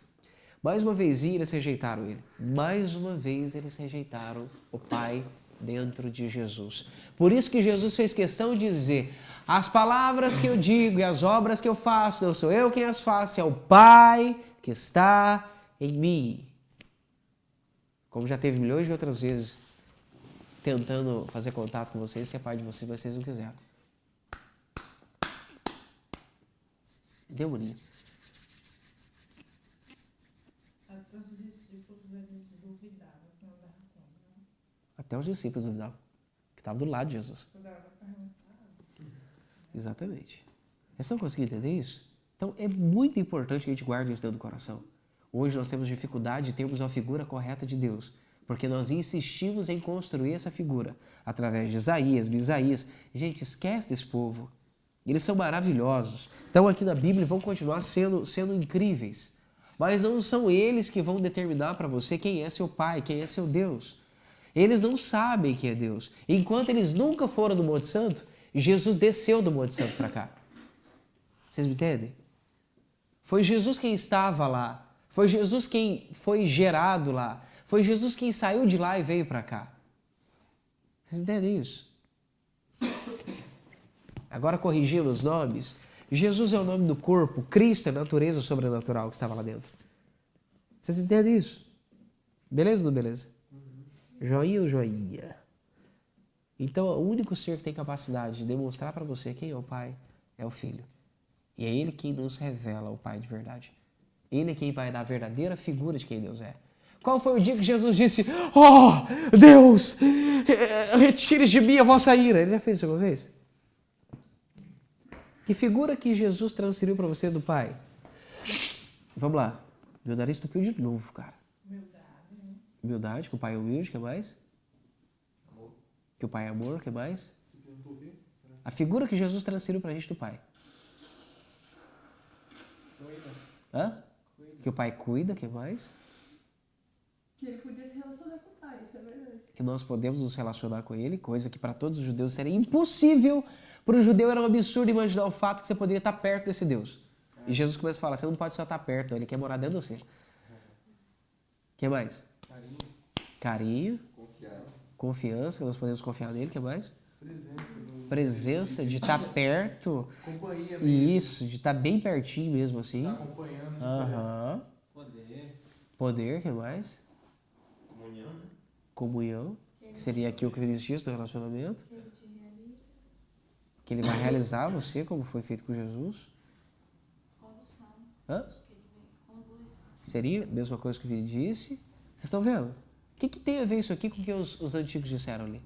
Mais uma vez eles rejeitaram ele. Mais uma vez eles rejeitaram o Pai dentro de Jesus. Por isso que Jesus fez questão de dizer, as palavras que eu digo e as obras que eu faço, não sou eu quem as faço, é o Pai que está em mim. Como já teve milhões de outras vezes tentando fazer contato com vocês, ser pai de vocês, mas vocês não quiseram. Deu, Maninha? discípulos eles duvidavam que não dava conta. Né? Até os discípulos duvidavam, que estavam do lado de Jesus. Toda hora perguntava. Exatamente. Vocês estão conseguindo entender isso? Então, é muito importante que a gente guarde isso dentro do coração. Hoje nós temos dificuldade de termos uma figura correta de Deus, porque nós insistimos em construir essa figura através de Isaías, Misaías. Gente, esquece desse povo. Eles são maravilhosos. Estão aqui na Bíblia e vão continuar sendo incríveis. Mas não são eles que vão determinar para você quem é seu pai, quem é seu Deus. Eles não sabem quem é Deus. Enquanto eles nunca foram no Monte Santo, Jesus desceu do Monte Santo para cá. Vocês me entendem? Foi Jesus quem estava lá. Foi Jesus quem foi gerado lá. Foi Jesus quem saiu de lá e veio para cá. Vocês entendem isso? Agora, corrigindo os nomes, Jesus é o nome do corpo, Cristo é a natureza sobrenatural que estava lá dentro. Vocês entendem isso? Beleza ou não beleza? Joinha ou joinha? Então, o único ser que tem capacidade de demonstrar para você quem é o Pai é o Filho. E é Ele quem nos revela o Pai de verdade. Ele é quem vai dar a verdadeira figura de quem Deus é. Qual foi o dia que Jesus disse: "Oh, Deus, retire de mim a vossa ira"? Ele já fez isso alguma vez? Que figura que Jesus transferiu para você do Pai? Vamos lá. Meu nariz entupiu de novo, cara. Humildade, né? Humildade, que o Pai é humilde, o que mais? Amor. Que o Pai é amor, o que mais? Você perguntou o quê? A figura que Jesus transferiu para a gente do Pai. Hã? Que o Pai cuida, o que mais? Que ele podia se relacionar com o pai, isso é verdade. Que nós podemos nos relacionar com Ele, coisa que para todos os judeus seria impossível. Para o judeu era um absurdo imaginar o fato que você poderia estar perto desse Deus. E Jesus começa a falar: você não pode só estar perto, não. Ele quer morar dentro de você. O que mais? Carinho. Confiança, que nós podemos confiar nele. O que mais? Presença, de estar perto. Companhia mesmo. Isso, de estar bem pertinho mesmo assim. Tá acompanhando. de Aham. Poder, o que mais? Comunhão, né? Comunhão, que seria aqui o que Vinícius disse do relacionamento. Que ele te realiza. Que ele vai realizar você, como foi feito com Jesus. Condução. Hã? Que ele conduz. Seria a mesma coisa que o Vini disse. Vocês estão vendo? O que tem a ver isso aqui com o que os antigos disseram ali?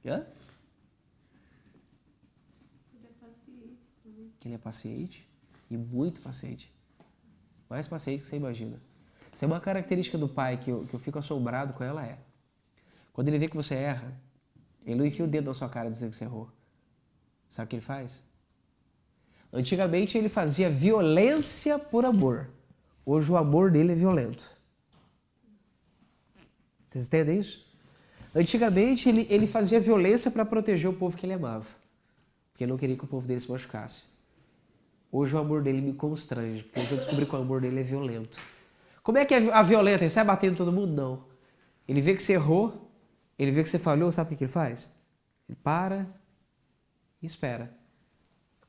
Hã? Ele é paciente também. Que ele é paciente e muito paciente. Mais paciente que você imagina. Isso é uma característica do pai que eu fico assombrado com ela é. Quando ele vê que você erra, ele não enfia o dedo na sua cara dizendo que você errou. Sabe o que ele faz? Antigamente ele fazia violência por amor. Hoje o amor dele é violento. Vocês entendem isso? Antigamente ele fazia violência para proteger o povo que ele amava. Porque ele não queria que o povo dele se machucasse. Hoje o amor dele me constrange, porque hoje eu descobri que o amor dele é violento. Como é que é a violenta? Ele sai batendo em todo mundo? Não. Ele vê que você errou, ele vê que você falhou, sabe o que ele faz? Ele para e espera.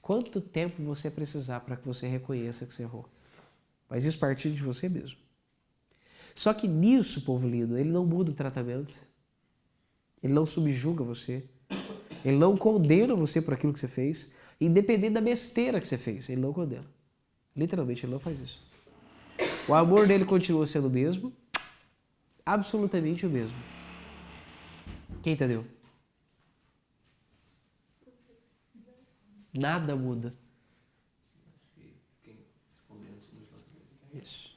Quanto tempo você precisar para que você reconheça que você errou? Mas isso partindo de você mesmo. Só que nisso, povo lindo, ele não muda o tratamento. Ele não subjuga você. Ele não condena você por aquilo que você fez. Independente da besteira que você fez, ele não condena. Literalmente, ele não faz isso. O amor dele continua sendo o mesmo. Absolutamente o mesmo. Quem entendeu? Nada muda. Isso.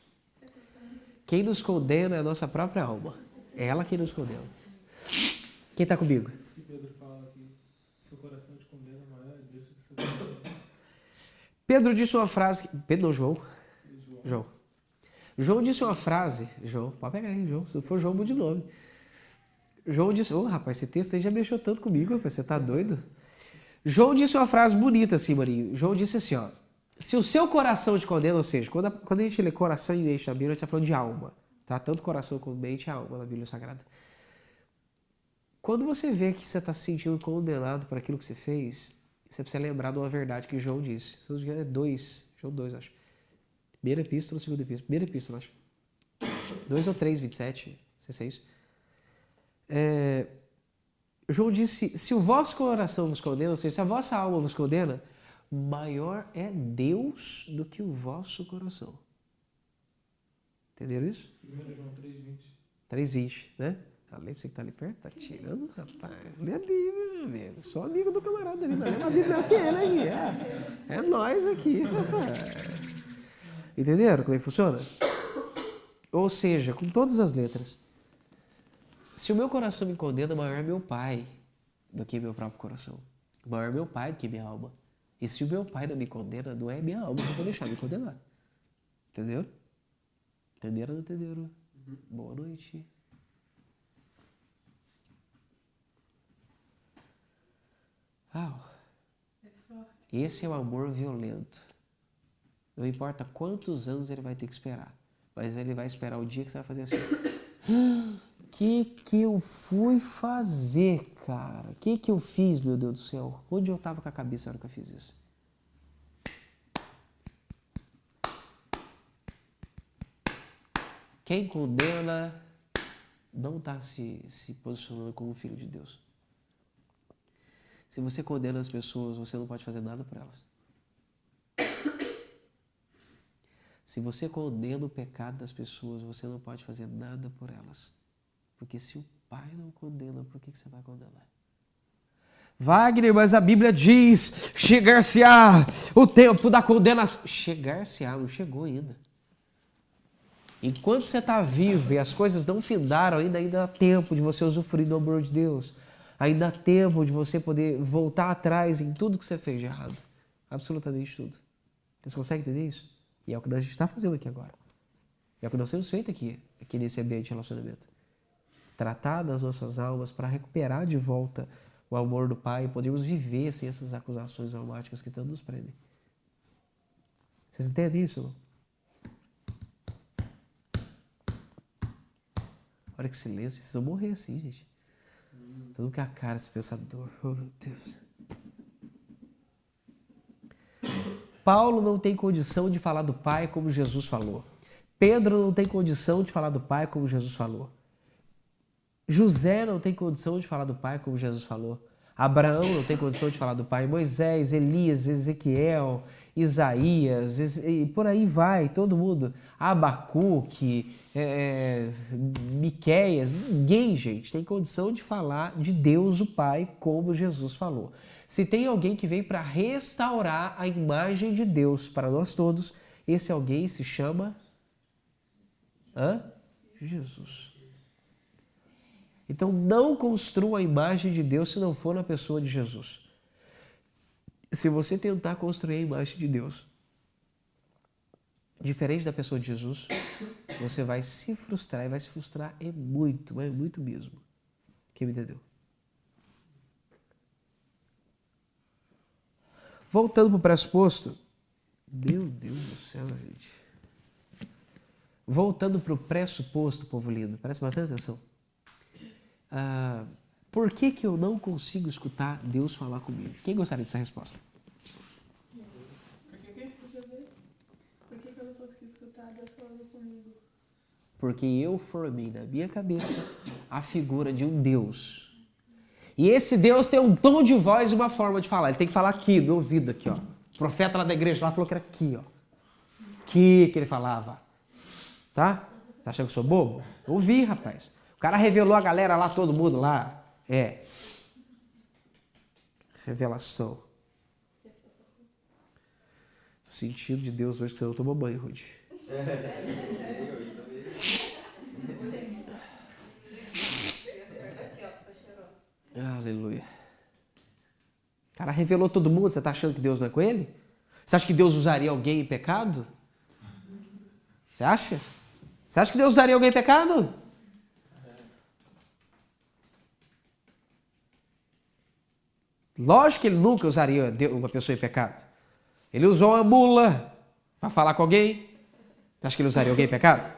Quem nos condena é a nossa própria alma. É ela quem nos condena. Quem está comigo? Isso que Pedro fala aqui. Seu coração te condena, maior é Deus que seu coração. Pedro disse uma frase. Pedro não, João. João disse uma frase. João, pode pegar aí, João. Se for João, mude de nome. João disse. Ô, rapaz, esse texto aí já mexeu tanto comigo, rapaz. Você tá doido? João disse uma frase bonita assim, Marinho. João disse assim, ó. Se o seu coração te condena, ou seja, quando a gente lê coração e mente na Bíblia, a gente está falando de alma. Tá? Tanto coração como mente e alma na Bíblia Sagrada. Quando você vê que você está se sentindo condenado por aquilo que você fez, você precisa lembrar de uma verdade que João disse. Se não me engano, é 2. João 2, acho. Primeira epístola, segunda epístola. Primeira epístola, acho. 2 ou 3, 27. Não sei se é isso. João disse, se o vosso coração vos condena, ou seja, se a vossa alma vos condena, maior é Deus do que o vosso coração. Entenderam isso? 1 João 3,20. 3,20, né? Lê pra você que tá ali perto, tá tirando, rapaz. Lê a Bíblia, meu amigo. Sou amigo do camarada ali, não. Lê a Bíblia é o que é, né, Gui? É nós aqui, rapaz. Entenderam como é que funciona? Ou seja, com todas as letras. Se o meu coração me condena, maior é meu pai do que meu próprio coração. Maior é meu pai do que minha alma. E se o meu pai não me condena, não é minha alma que eu vou deixar me condenar. Entendeu? Entenderam ou não entenderam? Boa noite. Esse é o amor violento. Não importa quantos anos ele vai ter que esperar, mas ele vai esperar o dia que você vai fazer assim. Que eu fui fazer, cara? Que eu fiz, meu Deus do céu? Onde eu estava com a cabeça na hora que eu fiz isso? Quem condena não está se posicionando como filho de Deus. Se você condena as pessoas, você não pode fazer nada por elas. Se você condena o pecado das pessoas, você não pode fazer nada por elas. Porque se o Pai não condena, por que você vai condenar? Wagner, mas a Bíblia diz, chegar-se-á o tempo da condenação. Chegar-se-á, não chegou ainda. Enquanto você está vivo e as coisas não findaram, ainda há tempo de você usufruir do amor de Deus. Ainda há tempo de você poder voltar atrás em tudo que você fez de errado. Absolutamente tudo. Você consegue entender isso? E é o que a gente está fazendo aqui agora. É o que nós temos feito aqui nesse ambiente de relacionamento. Tratar das nossas almas para recuperar de volta o amor do Pai e podermos viver sem essas acusações almáticas que tanto nos prendem. Vocês entendem isso, irmão? Olha que silêncio, vocês vão morrer assim, gente. Tudo com a cara, esse pensador. Oh, meu Deus. Paulo não tem condição de falar do Pai como Jesus falou. Pedro não tem condição de falar do Pai como Jesus falou. José não tem condição de falar do Pai como Jesus falou. Abraão não tem condição de falar do Pai. Moisés, Elias, Ezequiel, Isaías, e por aí vai, todo mundo. Abacuque, Miqueias, ninguém, gente, tem condição de falar de Deus, o Pai, como Jesus falou. Se tem alguém que veio para restaurar a imagem de Deus para nós todos, esse alguém se chama Jesus. Então não construa a imagem de Deus se não for na pessoa de Jesus. Se você tentar construir a imagem de Deus diferente da pessoa de Jesus, você vai se frustrar, e vai se frustrar muito mesmo. Quem me entendeu? Voltando para o pressuposto, meu Deus do céu, gente. Voltando para o pressuposto, povo lindo, presta bastante atenção. Por que eu não consigo escutar Deus falar comigo? Quem gostaria dessa resposta? Por que eu não consegui escutar Deus falando comigo? Porque eu formei na minha cabeça a figura de um Deus. E esse Deus tem um tom de voz e uma forma de falar. Ele tem que falar aqui, no ouvido, aqui, ó. O profeta lá da igreja lá falou que era aqui, ó. Que ele falava. Tá? Tá achando que eu sou bobo? Ouvi, rapaz. O cara revelou a galera lá, todo mundo lá. Revelação. Tô sentindo de Deus hoje que você não tomou banho, Rudy. Aleluia. O cara revelou todo mundo. Você tá achando que Deus não é com ele? Você acha que Deus usaria alguém em pecado? Você acha? Você acha que Deus usaria alguém em pecado? Lógico que ele nunca usaria uma pessoa em pecado. Ele usou uma mula para falar com alguém. Você acha que ele usaria alguém em pecado?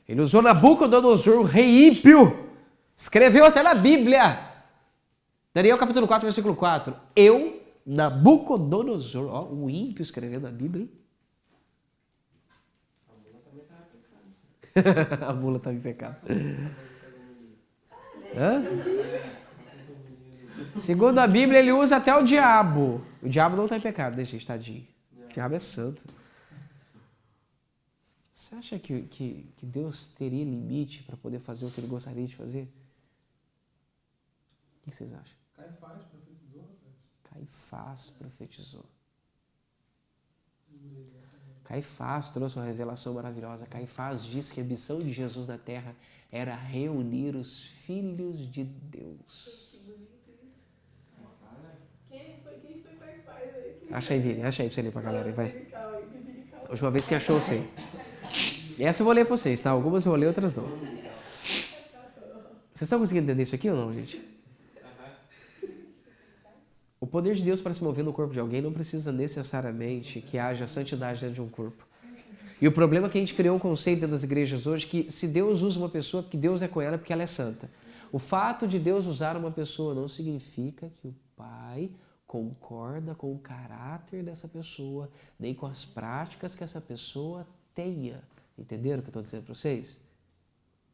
Ele usou Nabucodonosor, o rei ímpio. Escreveu até na Bíblia. Daniel capítulo 4, versículo 4. Eu, Nabucodonosor, ó, o ímpio escrevendo na Bíblia, hein? A mula estava em pecado. Segundo a Bíblia, ele usa até o diabo. O diabo não está em pecado, né, gente? Tadinho. O diabo é santo. Você acha que Deus teria limite para poder fazer o que ele gostaria de fazer? O que vocês acham? Caifás profetizou, rapaz. Caifás profetizou. Caifás trouxe uma revelação maravilhosa. Caifás disse que a missão de Jesus na terra era reunir os filhos de Deus. Que bonito isso. Quem foi Caifás aí? Acha aí, Vini. Acha aí pra você ler pra galera. Vai. Que birical. Última vez que achou, sei. Essa eu vou ler pra vocês, tá? Algumas eu vou ler, outras não. Vocês estão conseguindo entender isso aqui ou não, gente? O poder de Deus para se mover no corpo de alguém não precisa necessariamente que haja santidade dentro de um corpo. E o problema é que a gente criou um conceito dentro das igrejas hoje que se Deus usa uma pessoa, que Deus é com ela porque ela é santa. O fato de Deus usar uma pessoa não significa que o Pai concorda com o caráter dessa pessoa, nem com as práticas que essa pessoa tenha. Entenderam o que eu estou dizendo para vocês?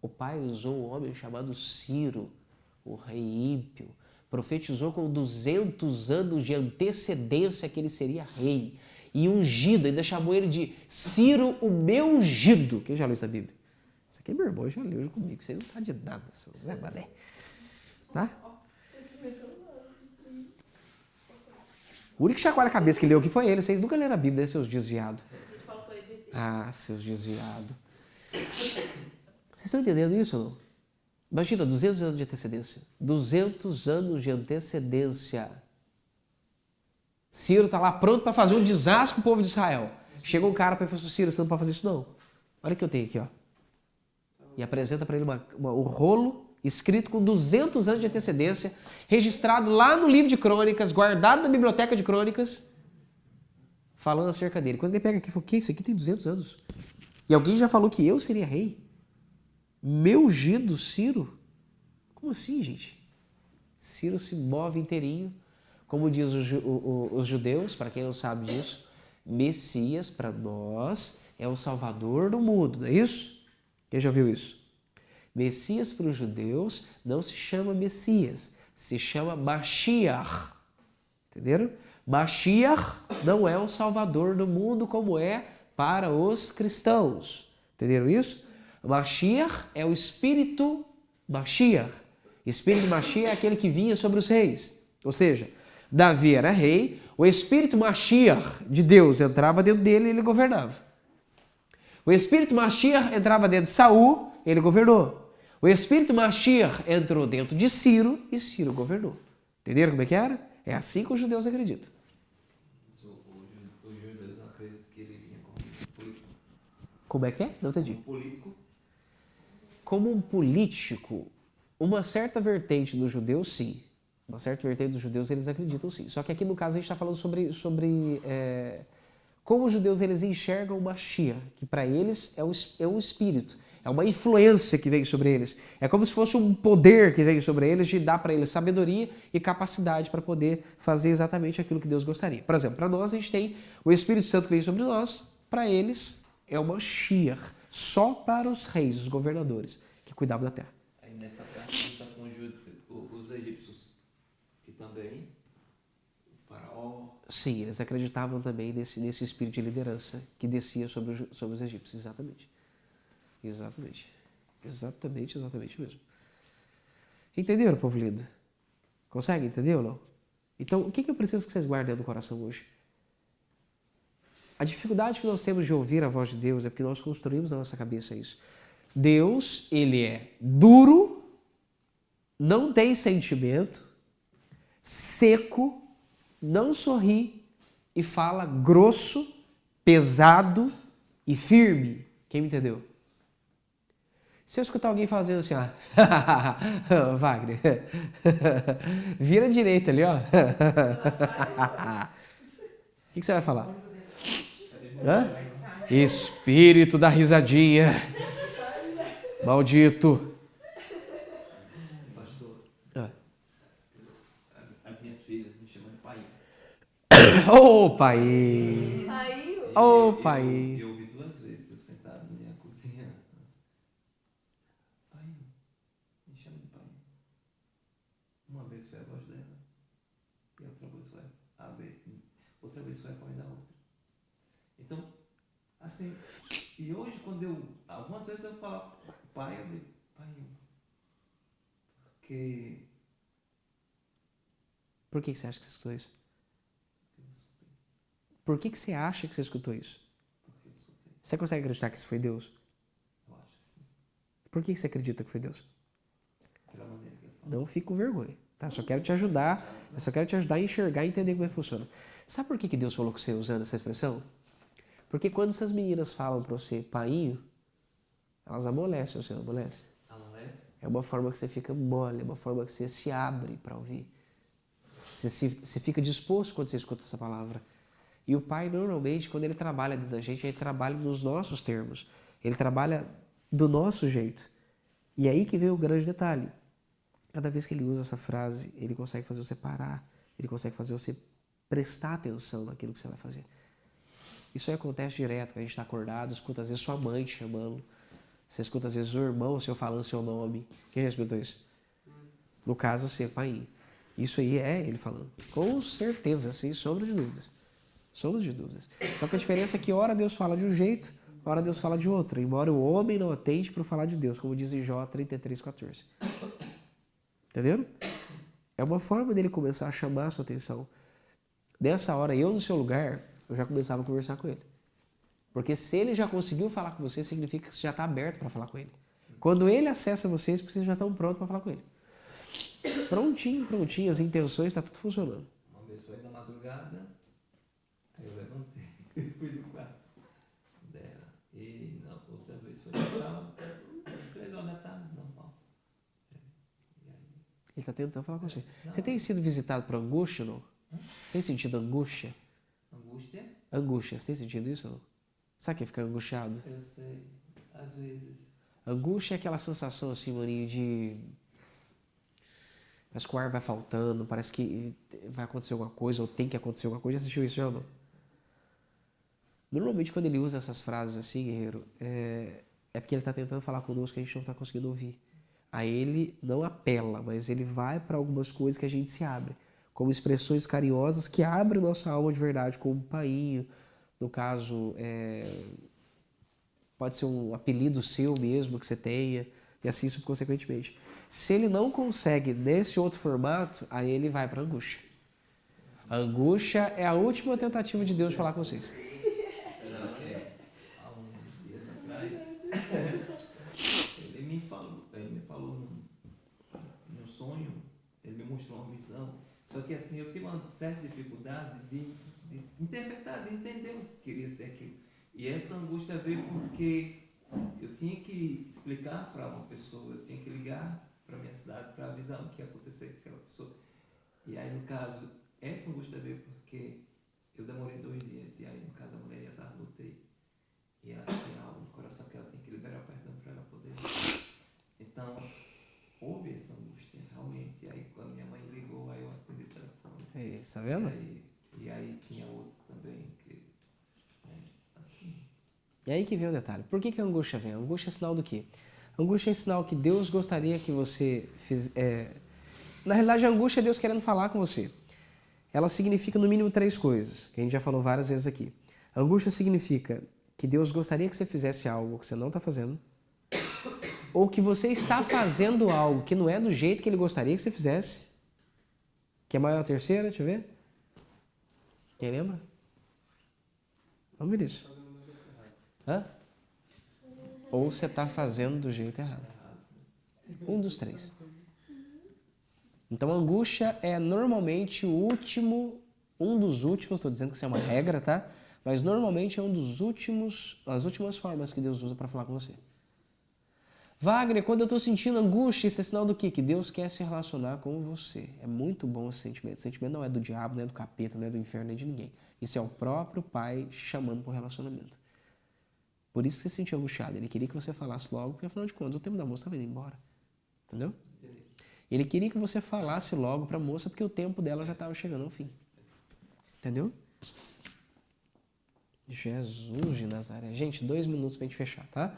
O Pai usou um homem chamado Ciro, o rei ímpio, profetizou com 200 anos de antecedência que ele seria rei. E ungido, ainda chamou ele de Ciro, o meu ungido. Quem já leu isso na Bíblia? Isso aqui é meu irmão, já leu comigo. Vocês não sabem de nada, seu Zé Mané. Tá? O único que chacoalha a cabeça que leu aqui foi ele. Vocês nunca leram a Bíblia, né, seus desviados? Ah, seus desviados. Vocês estão entendendo isso ou não? Imagina, 200 anos de antecedência. 200 anos de antecedência. Ciro está lá pronto para fazer um desastre com o povo de Israel. Chega um cara para ele e fala assim, Ciro, você não pode fazer isso não. Olha o que eu tenho aqui, ó. E apresenta para ele o rolo escrito com 200 anos de antecedência, registrado lá no livro de crônicas, guardado na biblioteca de crônicas, falando acerca dele. Quando ele pega aqui, ele fala, o que? Isso aqui tem 200 anos. E alguém já falou que eu seria rei. Meu ungido, Ciro? Como assim, gente? Ciro se move inteirinho. Como diz os judeus, para quem não sabe disso, Messias, para nós, é o Salvador do mundo, não é isso? Quem já viu isso? Messias para os judeus não se chama Messias, se chama Mashiach. Entenderam? Mashiach não é o Salvador do mundo como é para os cristãos. Entenderam isso? Mashiach é o Espírito Mashiach. Espírito Mashiach é aquele que vinha sobre os reis. Ou seja, Davi era rei, o Espírito Mashiach de Deus entrava dentro dele e ele governava. O Espírito Mashiach entrava dentro de Saul, ele governou. O Espírito Mashiach entrou dentro de Ciro e Ciro governou. Entenderam como é que era? É assim que os judeus acreditam. Os judeus não acreditam que ele vinha como político. Como é que é? Não entendi. Como político. Como um político, uma certa vertente dos judeus, sim. Uma certa vertente dos judeus, eles acreditam sim. Só que aqui no caso a gente está falando sobre como os judeus eles enxergam o Mashiach, que para eles é o Espírito. É uma influência que veio sobre eles. É como se fosse um poder que veio sobre eles de dar para eles sabedoria e capacidade para poder fazer exatamente aquilo que Deus gostaria. Por exemplo, para nós a gente tem o Espírito Santo que veio sobre nós, para eles é o Mashiach, só para os reis, os governadores que cuidavam da terra. Aí nessa parte está com os egípcios, que também o faraó. Sim, eles acreditavam também nesse espírito de liderança que descia sobre os egípcios, exatamente. Exatamente mesmo. Entenderam, povo lindo? Consegue entender ou não? Então, o que eu preciso que vocês guardem no coração hoje? A dificuldade que nós temos de ouvir a voz de Deus é porque nós construímos na nossa cabeça isso. Deus, ele é duro, não tem sentimento, seco, não sorri e fala grosso, pesado e firme. Quem me entendeu? Se eu escutar alguém fazendo assim, ó, Wagner, vira direita ali, ó. O que você vai falar? Hã? Espírito da risadinha. Maldito. Pastor, Ah. as minhas filhas me chamam de pai. Ô, pai. Aí, Ô, pai. Eu ouvi 2 vezes, eu sentado na minha cozinha. Pai, me chama de pai. Uma vez foi a voz dela, e outra vez foi outra vez foi a voz da outra. Então, assim, E hoje, algumas vezes eu falo, pai, porque Por que você acha que você escutou isso? Por que você acha que você escutou isso? Você consegue acreditar que isso foi Deus? eu acho assim, Por que você acredita que foi Deus? pela maneira que ele fala. Não fique com vergonha, tá? Eu só quero te ajudar a enxergar e entender como é que funciona. Sabe por que Deus falou com você usando essa expressão? Porque quando essas meninas falam pra você painho, elas amolecem, ou você não amolece? Amolece? É uma forma que você fica mole, é uma forma que você se abre para ouvir. Você fica disposto quando você escuta essa palavra. E o Pai, normalmente, quando ele trabalha dentro da gente, ele trabalha nos nossos termos. Ele trabalha do nosso jeito. E aí que vem o grande detalhe. Cada vez que ele usa essa frase, ele consegue fazer você parar. Ele consegue fazer você prestar atenção naquilo que você vai fazer. Isso aí acontece direto, quando a gente está acordado, escuta às vezes sua mãe te chamando. Você escuta às vezes o irmão seu falando seu nome. Quem já escutou isso? No caso, você, pai. Isso aí é ele falando. Com certeza, sem sombra de dúvidas. Sombra de dúvidas. Só que a diferença é que ora Deus fala de um jeito, ora Deus fala de outro. Embora o homem não atente para falar de Deus, como diz em Jó 33:14. Entenderam? É uma forma dele começar a chamar a sua atenção. Nessa hora, eu no seu lugar, eu já começava a conversar com ele. Porque se ele já conseguiu falar com você, significa que você já está aberto para falar com ele. Quando ele acessa vocês, vocês já estão prontos para falar com ele. Prontinho, as intenções, está tudo funcionando. Uma vez foi na madrugada, aí eu levantei e fui no quarto dela. E na outra vez foi no sábado, 3 horas da tarde, normal. E aí, Ele está tentando falar com você. Não. Você tem sido visitado por angústia, não? Tem sentido angústia? angústia, Angústia, você tem sentido isso, não? Sabe que fica angustiado? eu sei, às vezes. Angústia é aquela sensação assim, maninho, de... Parece que o ar vai faltando, parece que vai acontecer alguma coisa, ou tem que acontecer alguma coisa. Já assistiu isso já ou não? Normalmente, quando ele usa essas frases assim, guerreiro, é porque ele está tentando falar conosco que a gente não está conseguindo ouvir. Aí ele não apela, mas ele vai para algumas coisas que a gente se abre, como expressões carinhosas que abrem nossa alma de verdade, como um painho, no caso, pode ser um apelido seu mesmo que você tenha, e assim subconsequentemente. Se ele não consegue nesse outro formato, aí ele vai para a angústia. A angústia é a última tentativa de Deus de falar com vocês. Será que há uns dias atrás, ele me falou num sonho, ele me mostrou uma visão. Só que assim, eu tive uma certa dificuldade de interpretar, de entender o que queria ser aquilo. E essa angústia veio porque eu tinha que explicar para uma pessoa, eu tinha que ligar para a minha cidade para avisar o que ia acontecer com aquela pessoa. E aí, no caso, essa angústia veio porque eu demorei 2 dias, e aí, no caso, a mulher já estava no UTI. E ela tinha algo no coração que ela tem que liberar o perdão para ela poder. Então, houve essa angústia, realmente. E aí, quando minha mãe ligou, aí eu atendi o telefone. Tá vendo? E aí tinha outro também, que, assim... E aí que vem o detalhe. Por que a angústia vem? A angústia é sinal do quê? A angústia é sinal que Deus gostaria que você fizesse... Na realidade, a angústia é Deus querendo falar com você. Ela significa no mínimo 3 coisas, que a gente já falou várias vezes aqui. A angústia significa que Deus gostaria que você fizesse algo que você não está fazendo, ou que você está fazendo algo que não é do jeito que Ele gostaria que você fizesse. Que é maior a terceira? Deixa eu ver. Quem lembra? Vamos ver isso. Hã? Ou você está fazendo do jeito errado. Um dos 3. Então, a angústia é normalmente um dos últimos, estou dizendo que isso é uma regra, tá? Mas normalmente é as últimas formas que Deus usa para falar com você. Wagner, quando eu estou sentindo angústia, isso é sinal do quê? Que Deus quer se relacionar com você. É muito bom esse sentimento. Esse sentimento não é do diabo, não é do capeta, não é do inferno, nem de ninguém. Isso é o próprio Pai te chamando para o relacionamento. Por isso que você se sentiu angustiado. Ele queria que você falasse logo, porque afinal de contas o tempo da moça estava indo embora. Entendeu? Ele queria que você falasse logo para a moça, porque o tempo dela já estava chegando ao fim. Entendeu? Jesus de Nazaré. Gente, 2 minutos para a gente fechar, tá?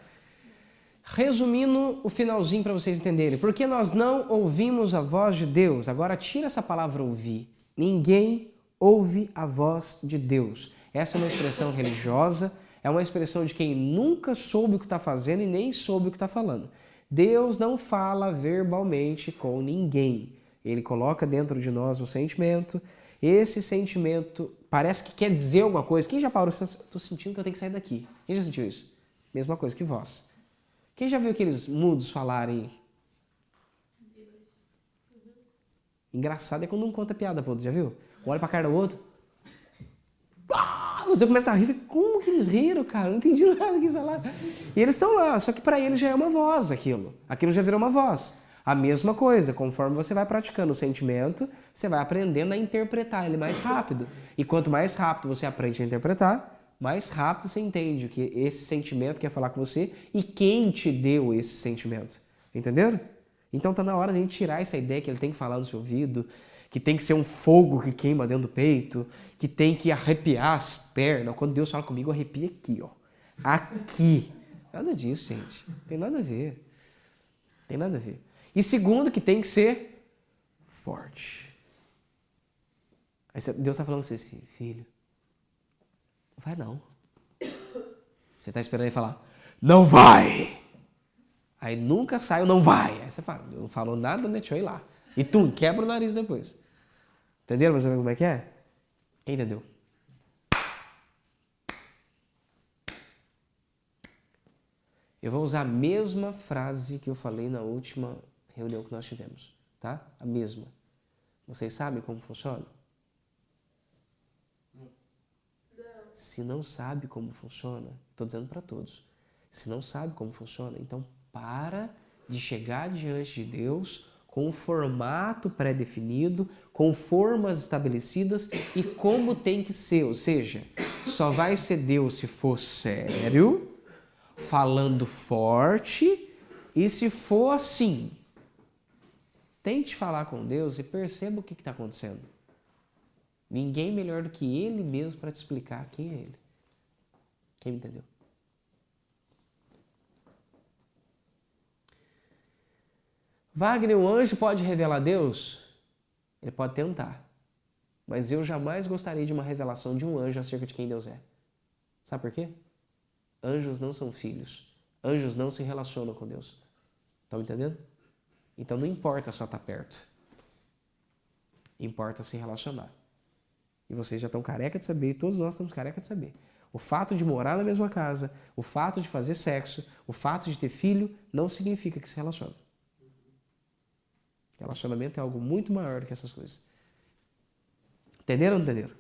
Resumindo o finalzinho para vocês entenderem. Porque nós não ouvimos a voz de Deus. Agora tira essa palavra ouvir. Ninguém ouve a voz de Deus. Essa é uma expressão religiosa, é uma expressão de quem nunca soube o que está fazendo e nem soube o que está falando. Deus não fala verbalmente com ninguém. Ele coloca dentro de nós um sentimento. Esse sentimento parece que quer dizer alguma coisa. Quem já parou? Estou sentindo que eu tenho que sair daqui. Quem já sentiu isso? Mesma coisa que voz. Quem já viu aqueles mudos falarem? Engraçado é quando um conta piada pro outro, já viu? Olha pra cara do outro. Você começa a rir. Como que eles riram, cara? Eu não entendi nada que eles falaram. E eles estão lá, só que para eles já é uma voz aquilo. Aquilo já virou uma voz. A mesma coisa, conforme você vai praticando o sentimento, você vai aprendendo a interpretar ele mais rápido. E quanto mais rápido você aprende a interpretar, mais rápido você entende o que esse sentimento quer falar com você e quem te deu esse sentimento. Entenderam? Então tá na hora de a gente tirar essa ideia que ele tem que falar no seu ouvido, que tem que ser um fogo que queima dentro do peito, que tem que arrepiar as pernas. Quando Deus fala comigo, eu arrepio aqui, ó. Aqui. Nada disso, gente. Tem nada a ver. Tem nada a ver. E segundo, que tem que ser forte. Aí Deus está falando com você assim, filho, não vai não. Você está esperando ele falar, não vai! Aí nunca sai o não vai. Aí você fala, não falou nada, né? Deixa eu ir lá. E tu quebra o nariz depois. Entenderam mais ou menos como é que é? Quem entendeu? Eu vou usar a mesma frase que eu falei na última reunião que nós tivemos, tá? A mesma. Vocês sabem como funciona? Não. Se não sabe como funciona, estou dizendo para todos, se não sabe como funciona, então para de chegar diante de Deus com um formato pré-definido, com formas estabelecidas e como tem que ser. Ou seja, só vai ser Deus se for sério, falando forte e se for assim. Tente falar com Deus e perceba o que está acontecendo. Ninguém melhor do que Ele mesmo para te explicar quem é Ele. Quem me entendeu? Wagner, o anjo pode revelar Deus? Ele pode tentar. Mas eu jamais gostaria de uma revelação de um anjo acerca de quem Deus é. Sabe por quê? Anjos não são filhos. Anjos não se relacionam com Deus. Estão entendendo? Então não importa só estar perto. Importa se relacionar. E vocês já estão careca de saber, e todos nós estamos careca de saber. O fato de morar na mesma casa, o fato de fazer sexo, o fato de ter filho, não significa que se relaciona. Relacionamento é algo muito maior do que essas coisas. Entenderam ou não entenderam?